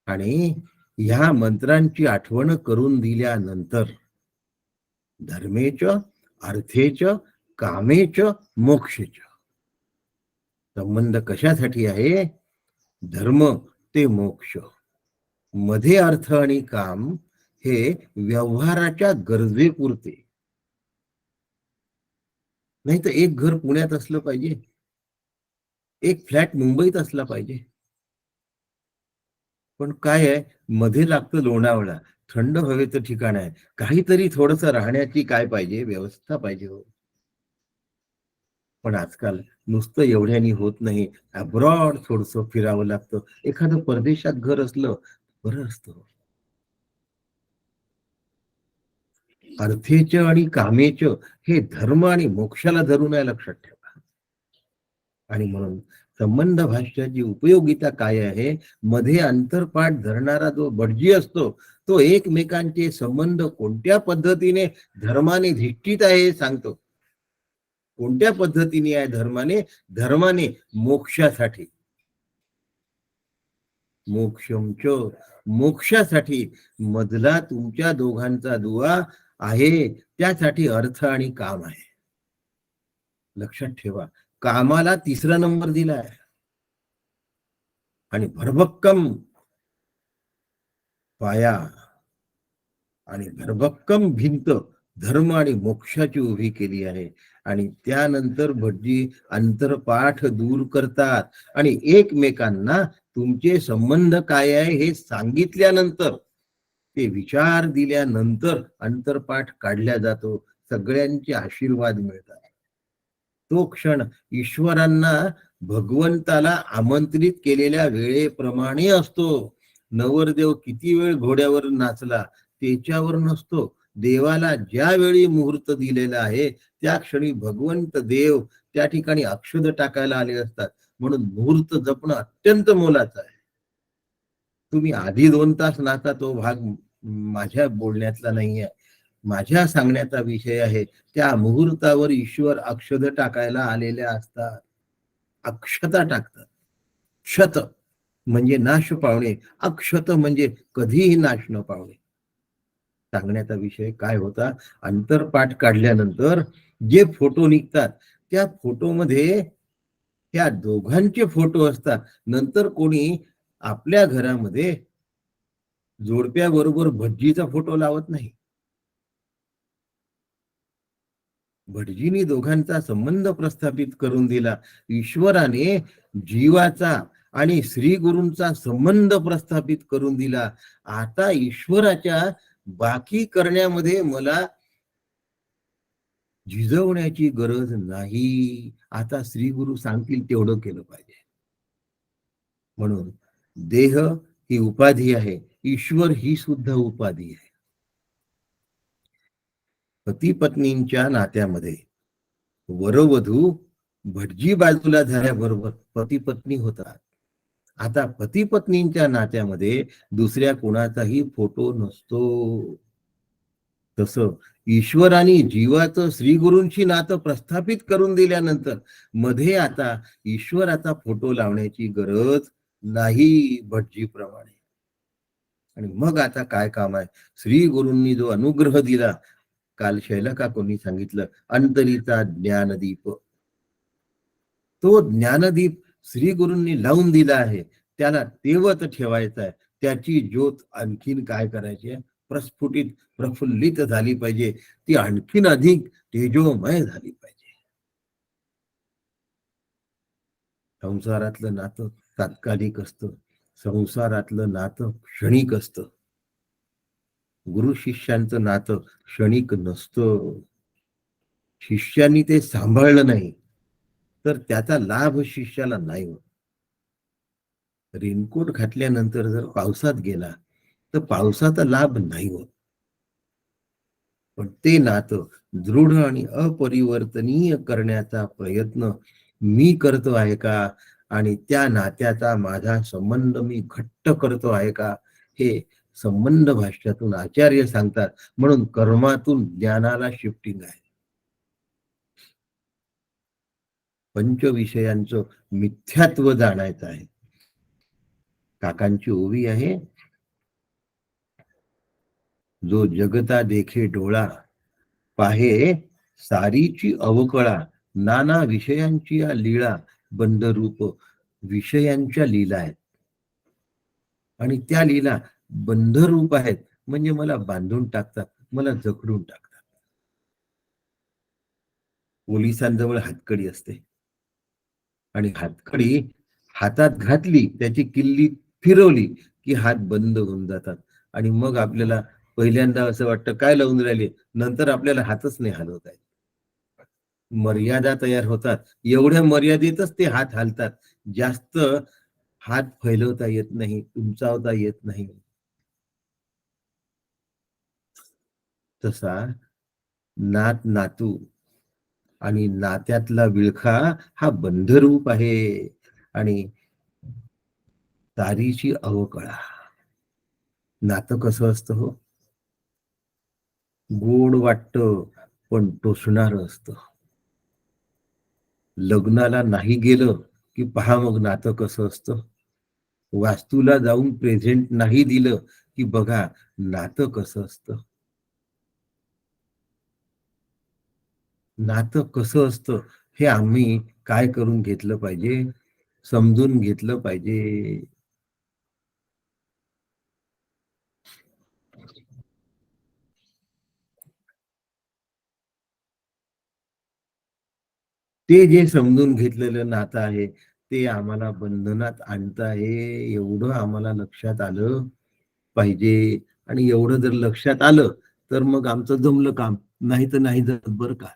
Speaker 2: आणि ह्या मंत्रांची आठवण करून दिल्यानंतर धर्मेच अर्थेच कामेच मोक्षेच, संबंध कशासाठी आहे, धर्म ते मोक्ष, मध्ये अर्थ आणि काम हे व्यवहाराच्या गरजेपुरते. नाही तर एक घर पुण्यात असलं पाहिजे, एक फ्लॅट मुंबईत असला पाहिजे, पण काय आहे, मध्ये लागतं लोणावळा, थंड हवेचं ठिकाण आहे, काहीतरी थोडस राहण्याची काय पाहिजे, व्यवस्था पाहिजे हो. पण आजकाल नुसतं एवढ्यानी होत नाही. अब्रॉड थोडंसं फिरावं लागतं. एखादं परदेशात घर असलं बरं असतं. अर्थेच आणि कामेच हे धर्म आणि मोक्षाला धरून आहे, लक्षात ठेवा. आणि म्हणून संबंध भाष्याची उपयोगिता काय आहे? मध्ये अंतरपाठ धरणारा जो भटजी असतो, तो एकमेकांचे संबंध कोणत्या पद्धतीने धर्माने धिष्ठित आहे हे सांगतो. कोणत्या पद्धतीने आहे धर्माने? धर्माने मोक्षासाठी, मोक्षमच, मोक्षासाठी मधला तुमच्या दोघांचा दुवा आहे, त्यासाठी अर्थ आणि काम आहे. लक्षात ठेवा, कामाला तिसरा नंबर दिला आहे. आणि भरभक्कम पाया आणि भरभक्कम भिंत धर्म आणि मोक्षाची उभी केली आहे. आणि त्यानंतर भटजी अंतरपाठ दूर करतात आणि एकमेकांना तुमचे संबंध काय आहे हे सांगितल्यानंतर, ते विचार दिल्यानंतर अंतरपाठ काढल्या जातो. सगळ्यांचे आशीर्वाद मिळतात. तो क्षण ईश्वरांना भगवंताला आमंत्रित केलेल्या वेळेप्रमाणे असतो. नवरदेव किती वेळ घोड्यावर नाचला त्याच्यावर नसतो. देवाला ज्या वेळी मुहूर्त दिलेला आहे त्या क्षणी भगवंत देव त्या ठिकाणी अक्षद टाकायला आले असतात. म्हणून मुहूर्त जपणं अत्यंत मोलाचं आहे. तुम्ही आधी 2 तास नाचा तो भाग माझ्या बोलण्यातला नाहीये. माझ्या सांगण्याचा विषय आहे, त्या मुहूर्तावर ईश्वर अक्षद टाकायला आलेल्या असतात. अक्षता टाकतात. क्षत म्हणजे नाश पावणे, अक्षत म्हणजे कधीही नाश न पावणे. सांगण्याचा विषय काय होता? अंतरपाठ काढल्यानंतर जे फोटो निघतात त्या फोटोमध्ये त्या दोघांचे फोटो असतात. नंतर कोणी आपल्या घरामध्ये जोडप्याबरोबर भटजीचा फोटो लावत नाही. भटजींनी दोघांचा संबंध प्रस्थापित करून दिला. ईश्वराने जीवाचा आणि श्री गुरूंचा संबंध प्रस्थापित करून दिला. आता ईश्वराच्या बाकी करण्यामध्ये मला झिजवण्याची गरज नाही. आता श्री गुरु सांगतील तेवढं केलं पाहिजे. म्हणून देह ही उपाधी आहे, ईश्वर ही सुद्धा उपाधी आहे. पती पत्नींच्या नात्यामध्ये वरवधू भटजी बाजूला झाल्याबरोबर पती पत्नी होतात. आता पती पत्नींच्या नात्यामध्ये दुसऱ्या कोणाचाही फोटो नसतो. तसं ईश्वराने जीवाचं श्रीगुरूंशी नातं प्रस्थापित करून दिल्यानंतर मध्ये आता ईश्वराचा फोटो लावण्याची गरज नाही भटजीप्रमाणे. आणि मग आता काय काम आहे? श्री गुरूंनी जो अनुग्रह दिला, काल शैलकाकुंनी सांगितलं, अंतरीचा ज्ञानदीप, तो ज्ञानदीप श्री गुरूंनी लावून दिला आहे, त्याला तेवत ठेवायचा आहे. त्याची ज्योत आणखीन काय करायची आहे? प्रस्फुटित, प्रफुल्लित झाली पाहिजे. ती आणखीन अधिक तेजोमय झाली पाहिजे. संसारातलं नातं तात्कालिक असतं, संसारातलं नातं क्षणिक असतं. गुरु शिष्यांचं नातं क्षणिक नसतं. शिष्यानी ते सांभाळलं नाही तर त्याचा लाभ शिष्याला नाही होत. रेनकोट घातल्यानंतर जर पावसात गेला तर पावसाचा लाभ नाही होत. पण ते नातं दृढ आणि अपरिवर्तनीय करण्याचा प्रयत्न मी करतो आहे का? आणि त्या नात्याचा माझा संबंध मी घट्ट करतो आहे का? हे संबंध भाष्यातून आचार्य सांगतात. म्हणून कर्मातून ज्ञानाला शिफ्टिंग आहे. पंचविषयांचं मिथ्यात्व जाणायचं आहे. काकांची ओवी आहे, जो जगता देखे डोळा, पाहे सारीची अवकळा, नाना विषयांची या लीळा, बंधरूप विषयांच्या लीला आहेत. आणि त्या लीला बंधरूप आहेत, म्हणजे मला बांधून टाकतात, मला जखडून टाकतात. पोलिसांजवळ हातकडी असते आणि हातकडी हातात घातली, त्याची किल्ली फिरवली की हात बंद होऊन जातात. आणि मग आपल्याला पहिल्यांदा असं वाटतं काय लावून राहिले, नंतर आपल्याला हातच नाही हलवता येत. मर्यादा तयार होतात. एवढ्या मर्यादेतच ते हात हालतात. जास्त हात फैलवता येत नाही, उंचावता येत नाही. तसा नात नातू आणि नात्यातला विळखा हा बंधरूप आहे. आणि तारीची अवकळा. नातं कसं असतं हो? गोड वाटतं पण टोचणार असतं. लग्नाला नाही गेलं की पहा मग नातं कसं असतं. वास्तूला जाऊन प्रेझेंट नाही दिलं की बघा नातं कसं असतं. नातं कसं असतं हे आम्ही काय करून घेतलं पाहिजे, समजून घेतलं पाहिजे. ते जे समजून घेतलेलं नातं आहे ते आम्हाला बंधनात आणत आहे, एवढं आम्हाला लक्षात आलं पाहिजे. आणि एवढं जर लक्षात आलं तर मग आमचं जमलं काम, नाही तर नाही जमत बरं का.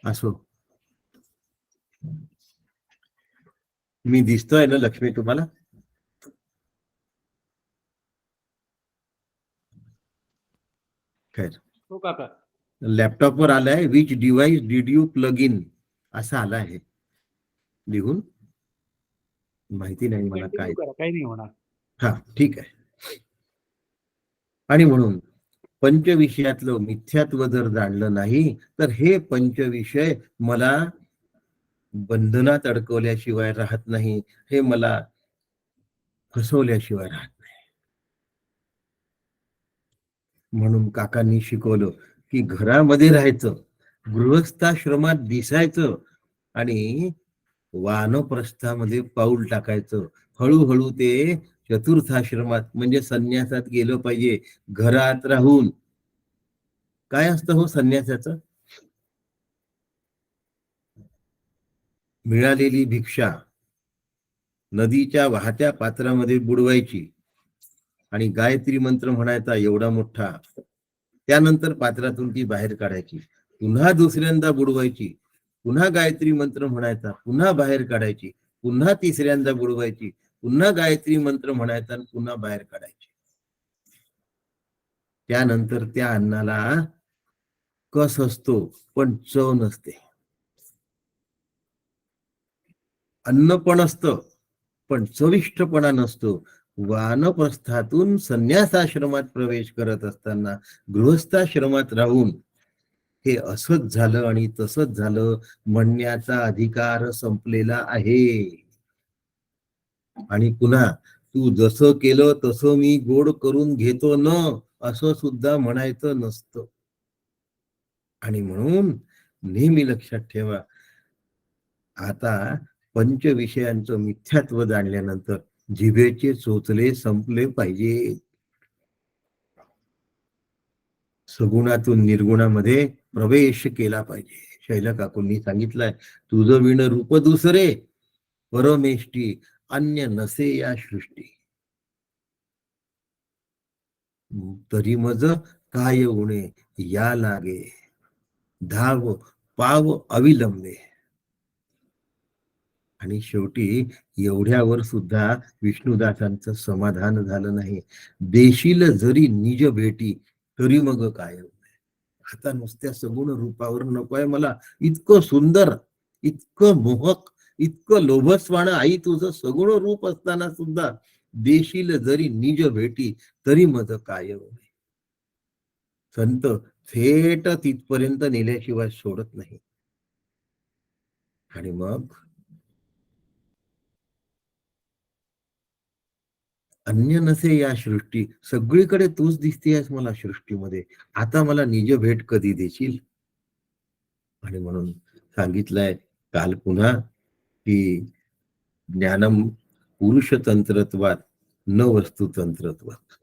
Speaker 2: असो. मी दिसतोय ना लक्ष्मी तुम्हाला? खैर,
Speaker 3: हो काका.
Speaker 2: लॅपटॉपवर आलाय, which device did you plug in असं आलं आहे लिहून. माहिती नाही मला काय.
Speaker 3: कंटिन्यू करा, काही नाही होणार.
Speaker 2: हा ठीक आहे. आणि म्हणून पंचविषयातलं मिथ्यात्व जर जाणलं नाही तर हे पंचविषय मला बंधनात अडकवल्याशिवाय राहत नाही, हे मला फसवल्याशिवाय राहत नाही. म्हणून काकांनी शिकवलं की घरामध्ये राहायचं, गृहस्थाश्रमात दिसायचं आणि वानप्रस्थामध्ये पाऊल टाकायचं. हळूहळू ते चतुर्थाश्रमात म्हणजे संन्यासात गेलं पाहिजे. घरात राहून काय असतं हो संन्यासाचं? मिळालेली भिक्षा नदीच्या वाहत्या पात्रामध्ये बुडवायची आणि गायत्री मंत्र म्हणायचा एवढा मोठा. त्यानंतर पात्रातून ती बाहेर काढायची, पुन्हा दुसऱ्यांदा बुडवायची, पुन्हा गायत्री मंत्र म्हणायचा, पुन्हा बाहेर काढायची, पुन्हा तिसऱ्यांदा बुडवायची, पुन्हा गायत्री मंत्र म्हणायचा आणि पुन्हा बाहेर काढायची. त्यानंतर त्या अन्नाला कस असतो पण चव नसते. अन्न पण असतं पण चविष्टपणा नसतो. वानप्रस्थातून संन्यासाश्रमात प्रवेश करत असताना गृहस्थाश्रमात राहून हे असंच झालं आणि तसंच झालं म्हणण्याचा अधिकार संपलेला आहे. आणि पुन्हा तू जसं केलं तसं मी गोड करून घेतो न असं सुद्धा म्हणायचं नसतं. आणि म्हणून नेहमी लक्षात ठेवा, आता पंचविषयांचं मिथ्यात्व जाणल्यानंतर जिभेचे चोचले संपले पाहिजे. सगुणातून निर्गुणामध्ये प्रवेश केला पाहिजे. शैला काकूंनी सांगितलंय, तुझं विण रूप दुसरे परमेष्टी अन्य नसे या सृष्टी. तरी मज काय उणे या लागे धाव पाव अविलंबे. आणि शेवटी एवढ्यावर सुद्धा विष्णुदासांचं समाधान झालं नाही. देशील जरी निज भेटी तरी मग काय. आता नुसत्या सगुण रूपावर नकोय मला, इतकं सुंदर, इतकं मोहक, इतकं लोभस्वाण आई तुझं सगुण रूप असताना सुद्धा देशील जरी निज भेटी तरी मज काय. संत थेट तिथपर्यंत नेल्याशिवाय सोडत नाही. आणि मग अन्य नसे या सृष्टी, सगळीकडे तूच दिसतेस मला सृष्टीमध्ये, आता मला निज भेट कधी देशील. आणि म्हणून सांगितलंय काल पुन्हा की ज्ञानम पुरुष तंत्रत्वात न वस्तू तंत्रत्वात.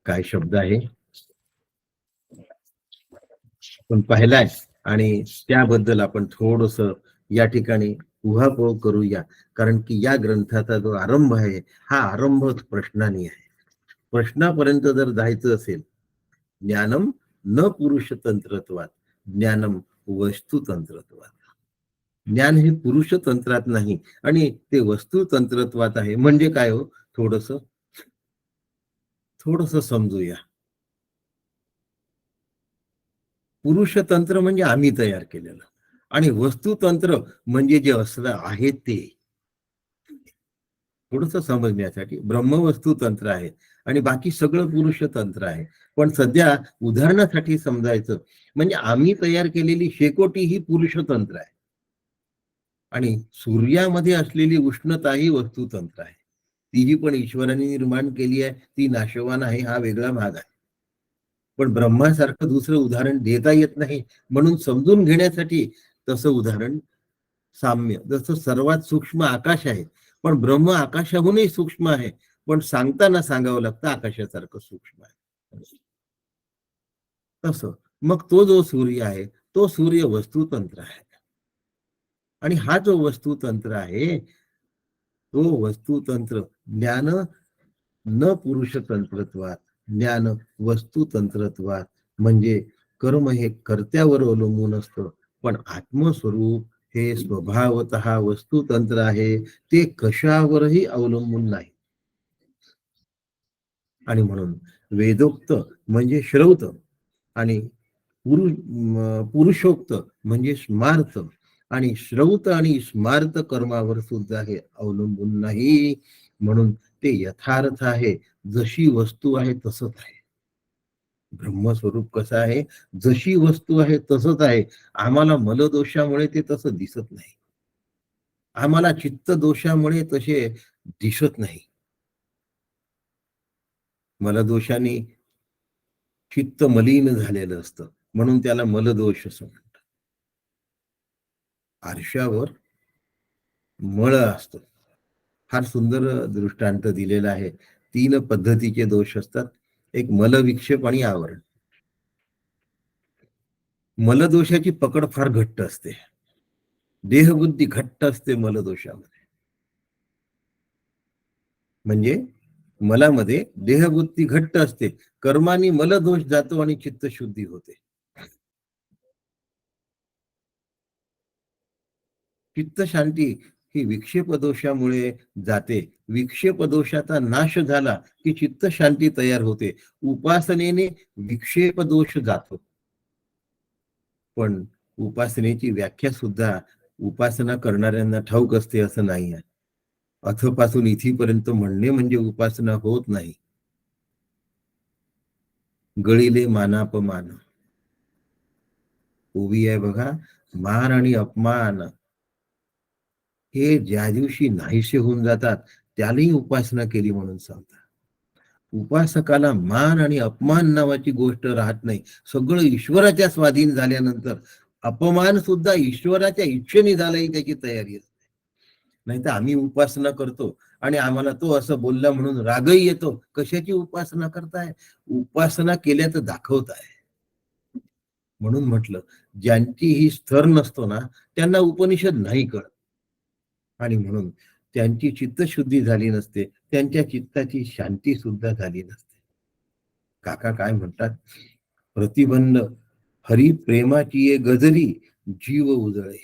Speaker 2: काय शब्द आहे आपण पाहिलाय आणि त्याबद्दल आपण थोडस या ठिकाणी उहापोह करूया. कारण की या ग्रंथाचा जो आरंभ आहे हा आरंभच प्रश्नाने आहे. प्रश्नापर्यंत जर जायचं असेल, ज्ञानम न पुरुषतंत्रत्वात, ज्ञानम वस्तुतंत्रत्वात. ज्ञान हे पुरुषतंत्रात नाही आणि ते वस्तुतंत्रत्वात आहे. म्हणजे काय हो, थोडस थोडस समजूया. पुरुषतंत्र म्हणजे आम्ही तयार केलेलं आणि वस्तुतंत्र म्हणजे जे असलं आहे ते. थोडस समजण्यासाठी ब्रह्मवस्तू तंत्र आहे आणि बाकी सगळं पुरुष तंत्र आहे. पण सध्या उदाहरणासाठी समजायचं म्हणजे आम्ही तयार केलेली शेकोटी ही पुरुष तंत्र आहे आणि सूर्यामध्ये असलेली उष्णता ही वस्तुतंत्र आहे. तीही पण ईश्वराने निर्माण केली आहे, ती नाशवान आहे, हा वेगळा भाग आहे. पण ब्रह्मासारखं दुसरं उदाहरण देता येत नाही. म्हणून समजून घेण्यासाठी तसं उदाहरण साम्य. जसं सर्वात सूक्ष्म आकाश आहे, पण ब्रह्म आकाशाहूनही सूक्ष्म आहे, पण सांगताना सांगावं लागतं आकाशासारखं सूक्ष्म आहे. तसं मग तो जो सूर्य आहे तो सूर्य वस्तुतंत्र आहे आणि हा जो वस्तुतंत्र आहे तो वस्तुतंत्र ज्ञान न पुरुषतंत्रत्वात, ज्ञान वस्तुतंत्रत्वात. म्हणजे कर्म हे कर्त्यावर अवलंबून असतं, पण आत्मस्वरूप हे स्वभावतः वस्तुतंत्र आहे, ते कशावरही अवलंबून नाही. आणि म्हणून वेदोक्त म्हणजे श्रौत आणि पुरुषोक्त म्हणजे स्मार्त आणि श्रौत आणि स्मार्त कर्मावर सुद्धा हे अवलंबून नाही. म्हणून ते यथार्थ आहे, जशी वस्तू आहे तसंच आहे. ब्रह्मस्वरूप कसं आहे, जशी वस्तू आहे तसंच आहे. आम्हाला मलदोषामुळे ते तसं दिसत नाही, आम्हाला चित्त दोषामुळे तसे दिसत नाही. मलदोषाने चित्त मलिन झालेलं असतं म्हणून त्याला मलदोष असं म्हणतात. आरशावर मळ असतो. फार सुंदर दृष्टांत दिलेला आहे. 3 पद्धतीचे दोष असतात. एक मलविक्षेप आणि आवरण. मलदोषाची पकड फार घट्ट असते. देहबुद्धी घट्ट असते मलदोषामध्ये. म्हणजे मलामध्ये देहबुद्धी घट्ट असते. कर्मानी मलदोष जातो आणि चित्त शुद्धी होते. चित्त शांती ही विक्षेप दोषामुळे जाते. विक्षेप दोषाचा नाश झाला की चित्त शांती तयार होते. उपासनेने विक्षेप दोष जातो. पण उपासनेची व्याख्या सुद्धा उपासना करणाऱ्यांना ठाऊक असते असं नाही आहे. अथपासून इथीपर्यंत म्हणणे म्हणजे उपासना होत नाही. गळिले मानापमान. ओवी आहे बघा, मान आणि अपमान हे ज्या दिवशी नाहीसे होऊन जातात त्यालाही उपासना केली म्हणून सांगतात. उपासकाला मान आणि अपमान नावाची गोष्ट राहत नाही. सगळं ईश्वराच्या स्वाधीन झाल्यानंतर अपमान सुद्धा ईश्वराच्या इच्छेने झालाही त्याची तयारी असते. नाही तर आम्ही उपासना करतो आणि आम्हाला तो असं बोलला म्हणून रागही येतो. कशाची उपासना करताय? उपासना केल्याचं दाखवताय. म्हणून म्हटलं, ज्यांची ही स्तर नसतो ना त्यांना उपनिषद नाही कळत. आणि म्हणून त्यांची चित्तशुद्धी झाली नसते, त्यांच्या चित्ताची शांती सुद्धा झाली नसते. काका काय म्हणतात, प्रतिबंध हरी प्रेमाची ये गजरी जीव उजळे.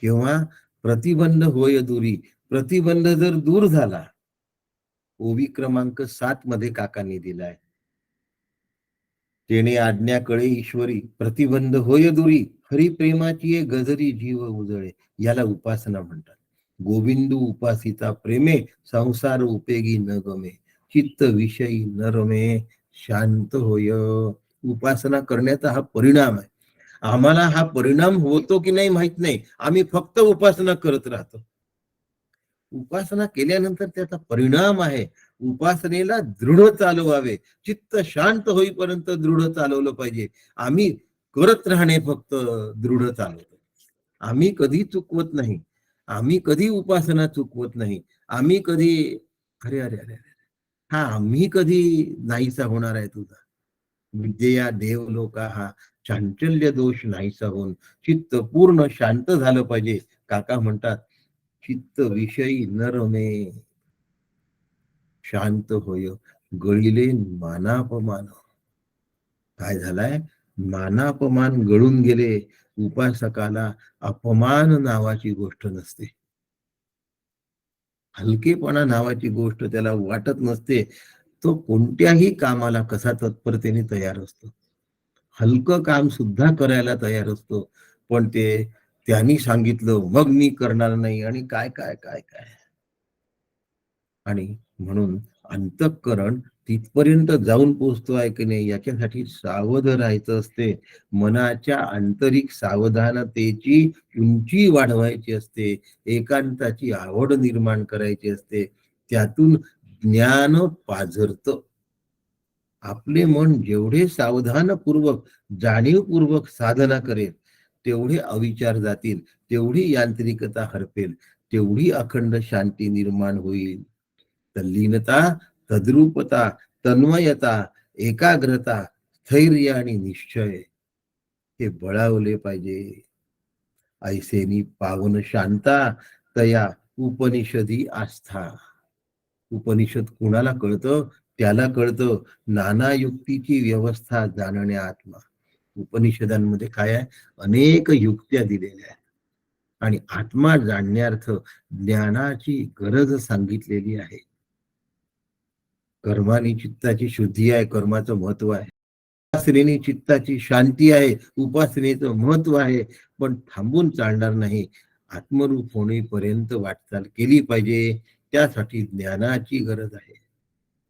Speaker 2: केव्हा प्रतिबंध होय दुरी. प्रतिबंध जर दूर झाला, ओवी क्रमांक 7 मध्ये काकांनी दिलाय, तेने आज्ञा कळे ईश्वरी प्रतिबंध होय दुरी हरिप्रेमाची ये गजरी जीव उजळे. याला उपासना म्हणतात. गोविंदू उपासिता प्रेमे संसार उपयोगी न गमे. चित्त विषयी न रमे शांत होय. उपासना करण्याचा हा परिणाम आहे. आम्हाला हा परिणाम होतो की नाही माहित नाही, आम्ही फक्त उपासना करत राहतो. उपासना केल्यानंतर त्याचा परिणाम आहे. उपासनेला दृढ चालवावे. चित्त शांत होईपर्यंत दृढ चालवलं पाहिजे. आम्ही करत राहणे फक्त दृढ चालवतो. आम्ही कधी चुकवत नाही. आम्ही कधी उपासना चुकवत नाही. आम्ही कधी अरे अरे अरे अरे हा आम्ही कधी नाहीसा होणार आहे तुझा. विद्येया देवलोका हा चांचल्य दोष नाहीसा होऊन चित्त पूर्ण शांत झालं पाहिजे. काका म्हणतात चित्त विषयी न रमे, शांत होय गळिले मानापमान. काय झालाय, मानापमान गळून गेले. उपासकाला अपमान नावाची गोष्ट नसते, हलकेपणा नावाची गोष्ट त्याला वाटत नसते. तो कोणत्याही कामाला कसा तत्परतेने तयार असतो, हलकं काम सुद्धा करायला तयार असतो. पण ते त्यांनी सांगितलं मग मी करणार नाही, आणि काय काय काय काय. आणि म्हणून अंतःकरण तिथपर्यंत जाऊन पोहोचतो आहे की नाही याच्यासाठी सावध राहायचं असते. मनाच्या आंतरिक सावधानतेची उंची वाढवायची असते, एकांताची आवड निर्माण करायची असते. त्यातून ज्ञान पाझरत. आपले मन जेवढे सावधानपूर्वक जाणीवपूर्वक साधना करेल तेवढे अविचार जातील, तेवढी यांत्रिकता हरपेल, तेवढी अखंड शांती निर्माण होईल. तल्लीनता, तद्रूपता, तन्मयता, एकाग्रता, स्थैर्य आणि निश्चय हे बळावले पाहिजे. ऐसेनी पावन शांता तया उपनिषदी आस्था. उपनिषद कुणाला कळतं, त्याला कळतं नाना युक्तीची व्यवस्था जाणणे आत्मा. उपनिषदांमध्ये काय आहे, अनेक युक्त्या दिलेल्या आहेत, आणि आत्मा जाणण्यार्थ ज्ञानाची गरज सांगितलेली आहे. कर्मानी चित्ताची शुद्धी आहे, कर्माचं महत्व आहे. उपासनेने चित्ताची शांती आहे, उपासनेचं महत्व आहे. पण थांबून चालणार नाही, आत्मरूप होण्यापर्यंत वाटचाल केली पाहिजे. त्यासाठी ज्ञानाची गरज आहे.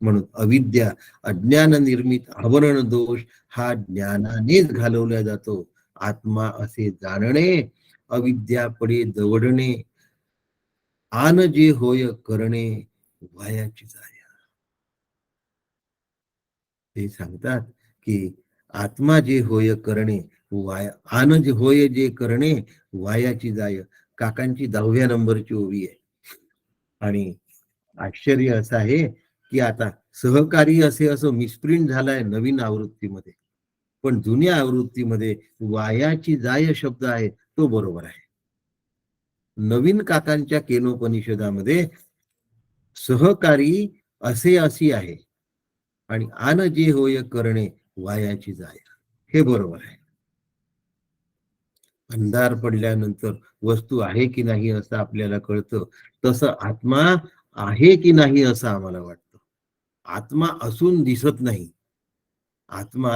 Speaker 2: म्हणून अविद्या, अज्ञान निर्मित आवरण दोष हा ज्ञानानेच घालवला जातो. आत्मा असे जाणणे, अविद्यापडे दवडणे, आन जे होय करणे वायाची जाय. ते सांगतात की आत्मा जे होय करणे वाया, आन जे होय जे करणे वायाची जाय. काकांची 10व्या नंबरची ओवी आहे. आणि आश्चर्य असं आहे की आता सहकारी असं मिसप्रिंट झालाय नवीन आवृत्तीमध्ये, पण जुन्या आवृत्तीमध्ये वायाची जाय शब्द आहे तो बरोबर आहे. नवीन काकांच्या केनोपनिषदामध्ये सहकारी अशी आहे, आणि आन जे होय करणे वायाची जाय हे बरोबर आहे. अंधार पडल्यानंतर वस्तू आहे की नाही असं आपल्याला कळतं, तसं आत्मा आहे की नाही असं आम्हाला वाटतं. आत्मा असून दिसत नाही, आत्मा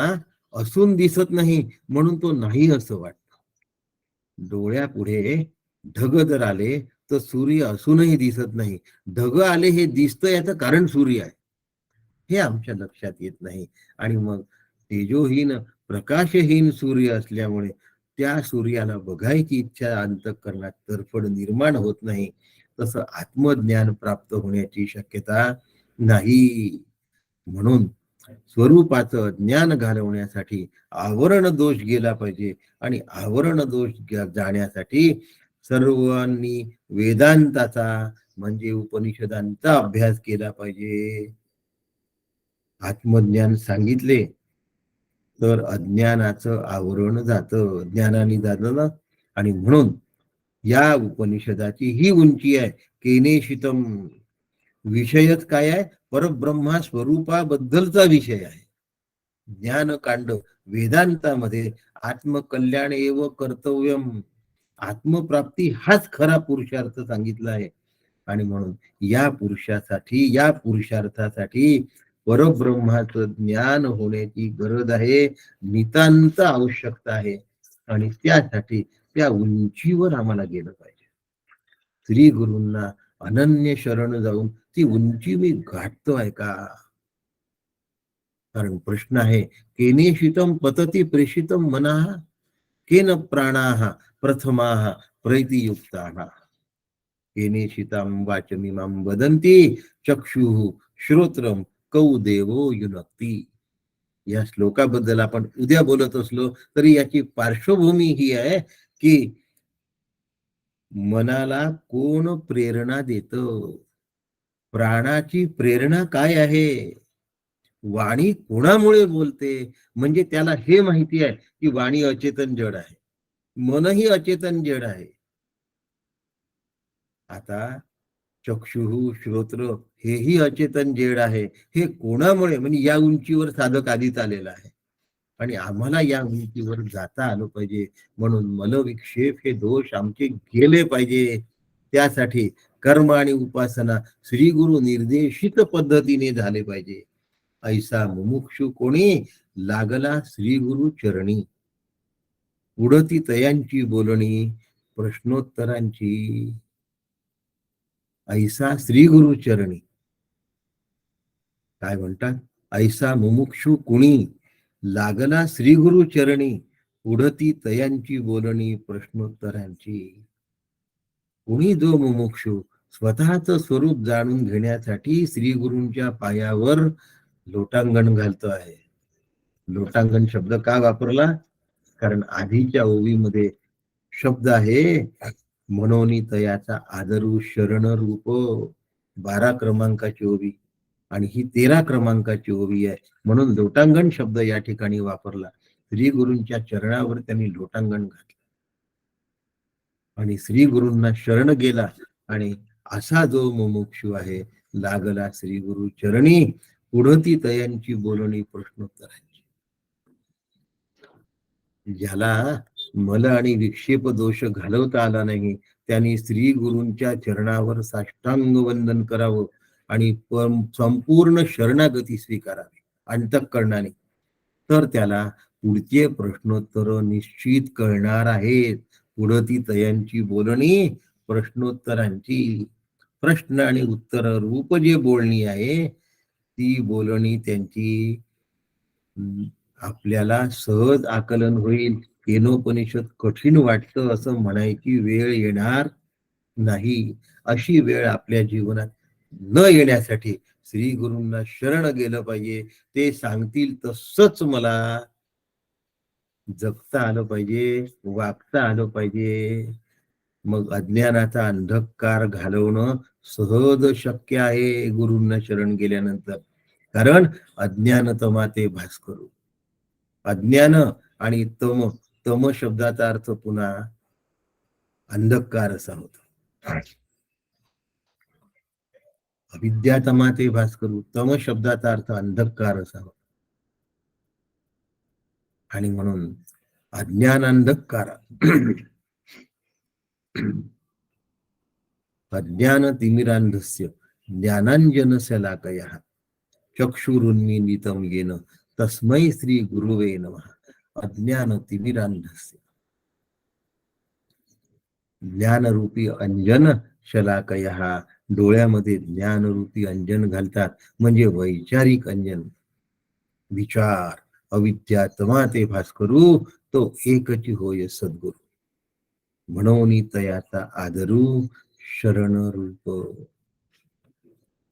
Speaker 2: असून दिसत नाही म्हणून तो नाही असं वाटतं. डोळ्यापुढे ढग जर आले तर सूर्य असूनही दिसत नाही. ढग आले हे दिसतं याचं कारण सूर्य आहे, हे आमच्या लक्षात येत नाही. आणि मग तेजोहीन प्रकाशहीन सूर्य असल्यामुळे त्या सूर्याला बघायची इच्छा अंतःकरणात तरफड निर्माण होत नाही. तसं आत्मज्ञान प्राप्त होण्याची शक्यता नाही. म्हणून स्वरूपाचं ज्ञान घालवण्यासाठी आवरण दोष गेला पाहिजे, आणि आवरण दोष जाण्यासाठी सर्वांनी वेदांताचा म्हणजे उपनिषदांचा अभ्यास केला पाहिजे. आत्मज्ञान सांगितले तर अज्ञानाचं आवरण जातं, ज्ञानाने जातं ना. आणि म्हणून या उपनिषदाची ही उंची आहे. केनेशितम विषयच काय आहे, परब्रह्मा स्वरूपाबद्दलचा विषय आहे. ज्ञानकांड वेदांतामध्ये आत्मकल्याण एव कर्तव्यम, आत्मप्राप्ती हाच खरा पुरुषार्थ सांगितला आहे. आणि म्हणून या पुरुषार्थासाठी परब्रह्माचं ज्ञान होण्याची गरज आहे, नितांत आवश्यकता आहे. आणि त्यासाठी त्या उंचीवर आम्हाला गेलं पाहिजे. श्री गुरूंना अनन्य शरण जाऊन ती उंची मी गाठतोय का? कारण प्रश्न आहे, केनेशितम पतती प्रेषितम मनाः, केन प्राणाः प्रथमाः प्रैतियुक्ताः. केनेशितां वाचमिमां वदन्ति चक्षुः श्रोत्रम कौ देवो युनक्ती. या श्लोकाबद्दल आपण उद्या बोलत असलो तरी याची पार्श्वभूमी ही आहे की मनाला कोण प्रेरणा देतं, प्राणाची प्रेरणा काय आहे, वाणी कोणामुळे बोलते. म्हणजे त्याला हे माहिती आहे की वाणी अचेतन जड आहे, मनही अचेतन जड आहे. आता चक्षुः श्रोत्र हेही अचेतन जेड आहे. हे कोणामुळे? म्हणजे या उंचीवर साधक आधीच आलेला आहे आणि आम्हाला या उंचीवर जाता आलं पाहिजे. म्हणून मलविक्षेप हे दोष आमचे गेले पाहिजे. त्यासाठी कर्म आणि उपासना श्री गुरु निर्देशित पद्धतीने झाले पाहिजे. ऐसा मुमुक्षु कोणी लागला श्री गुरु चरणी, उडती तयांची बोलणी प्रश्नोत्तरांची. ऐसा श्री गुरु चरणी काय म्हणतात? ऐसा मुमुक्षु कुणी लागला श्री गुरु चरणी, उडती तयांची बोलणी प्रश्नोत्तरांची. कुणी जो मुमुक्षु स्वतःच स्वरूप जाणून घेण्यासाठी श्री गुरूंच्या पायावर लोटांगण घालतो आहे. लोटांगण शब्द का वापरला? कारण आधीच्या ओवीमध्ये शब्द आहे म्हणून तयाचा आदरू शरण रूप. 12 क्रमांकाची ओवी आणि ही 13 क्रमांकाची ओवी आहे. म्हणून लोटांगण शब्द या ठिकाणी वापरला. श्री गुरूंच्या चरणावर त्यांनी लोटांगण घातलं आणि श्री गुरूंना शरण गेला. आणि असा जो मुमुक्षु आहे लागला श्री गुरु चरणी, उडती तयांची बोलणी प्रश्नोत्तरांची. ज्याला मल आणि विक्षेप दोष घालवता आला नाही त्यांनी श्री गुरूंच्या चरणावर साष्टांग वंदन करावं आणि संपूर्ण शरणागती स्वीकारावी अंतःकरणाने. तर त्याला पुढचे प्रश्नोत्तर निश्चित कळणार आहेत. उडती तयांची बोलणी प्रश्नोत्तरांची. प्रश्न आणि उत्तर रूप जे बोलणी आहे ती बोलणी त्यांची आपल्याला सहज आकलन होईल. केनोपनिषद कठीण वाटतं असं म्हणायची वेळ येणार नाही. अशी वेळ आपल्या जीवनात न येण्यासाठी श्री गुरूंना शरण गेलं पाहिजे. ते सांगतील तसंच मला जगता आलं पाहिजे, वागता आलं पाहिजे. मग अज्ञानाचा अंधकार घालवणं सहज शक्य आहे गुरूंना शरण गेल्यानंतर. कारण अज्ञान तमाते भास्करू. अज्ञान आणि तम, तम शब्दाचा अर्थ पुन्हा अंधकार असा होतो. अविद्या तमाते भास्करू, तम शब्दाचा अर्थ अंधकार असा होतो. आणि म्हणून अज्ञान अंधकार अज्ञान तिमिरांधस्य ज्ञानांजन शलाकयः चक्षुरुन्मीलितं येन तस्मै श्री गुरुवे नमः. अज्ञान तिमिरांधस्य ज्ञानरूपी अंजन शलाकयः, डोळ्यामध्ये ज्ञानरूपी अंजन घालतात म्हणजे वैचारिक अंजन. विचार अविद्या तमाते भास्करू तो एकची होय सद्गुरु. म्हणून तयाचा आदरू शरण रूप.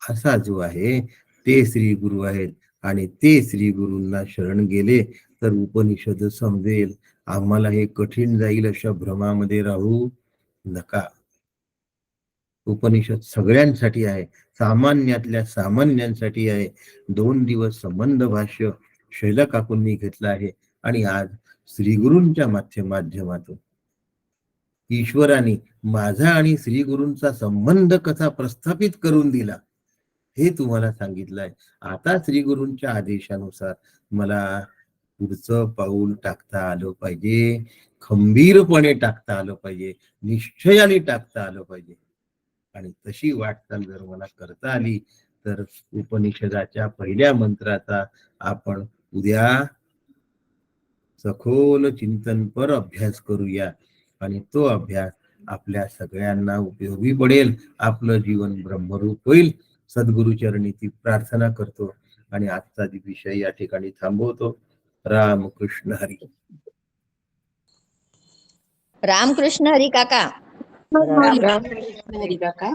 Speaker 2: असा जो आहे ते श्री गुरु आहेत आणि ते श्री गुरूंना शरण गेले तर उपनिषद समजेल. आम्हाला हे कठीण जाईल अशा भ्रमामध्ये राहू नका. उपनिषद सगळ्यांसाठी आहे, सामान्यातल्या सामान्यांसाठी आहे. 2 दिवस संबंध भाष्य शैला काकूंनी घेतलं आहे आणि आज श्री गुरूंच्या माध्यमातून ईश्वराने माझा आणि श्री गुरूंचा संबंध कसा प्रस्थापित करून दिला हे तुम्हाला सांगितलं आहे. आता श्री गुरूंच्या आदेशानुसार मला पुढचं पाऊल टाकता आलं पाहिजे, खंबीरपणे टाकता आलं पाहिजे, निश्चयाने टाकता आलं पाहिजे. आणि तशी वाटचाल जर मला करता आली तर उपनिषदाच्या पहिल्या मंत्राचा आपण उद्या सखोल चिंतनपर अभ्यास करूया आणि तो अभ्यास आपल्या सगळ्यांना उपयोगी पडेल. आपलं जीवन ब्रह्मरूप होईल. सद्गुरुचरणी ती प्रार्थना करतो आणि आजचा विषय या ठिकाणी थांबवतो. रामकृष्ण हरी.
Speaker 3: रामकृष्ण हरी काका.
Speaker 1: राम
Speaker 4: हरी काका.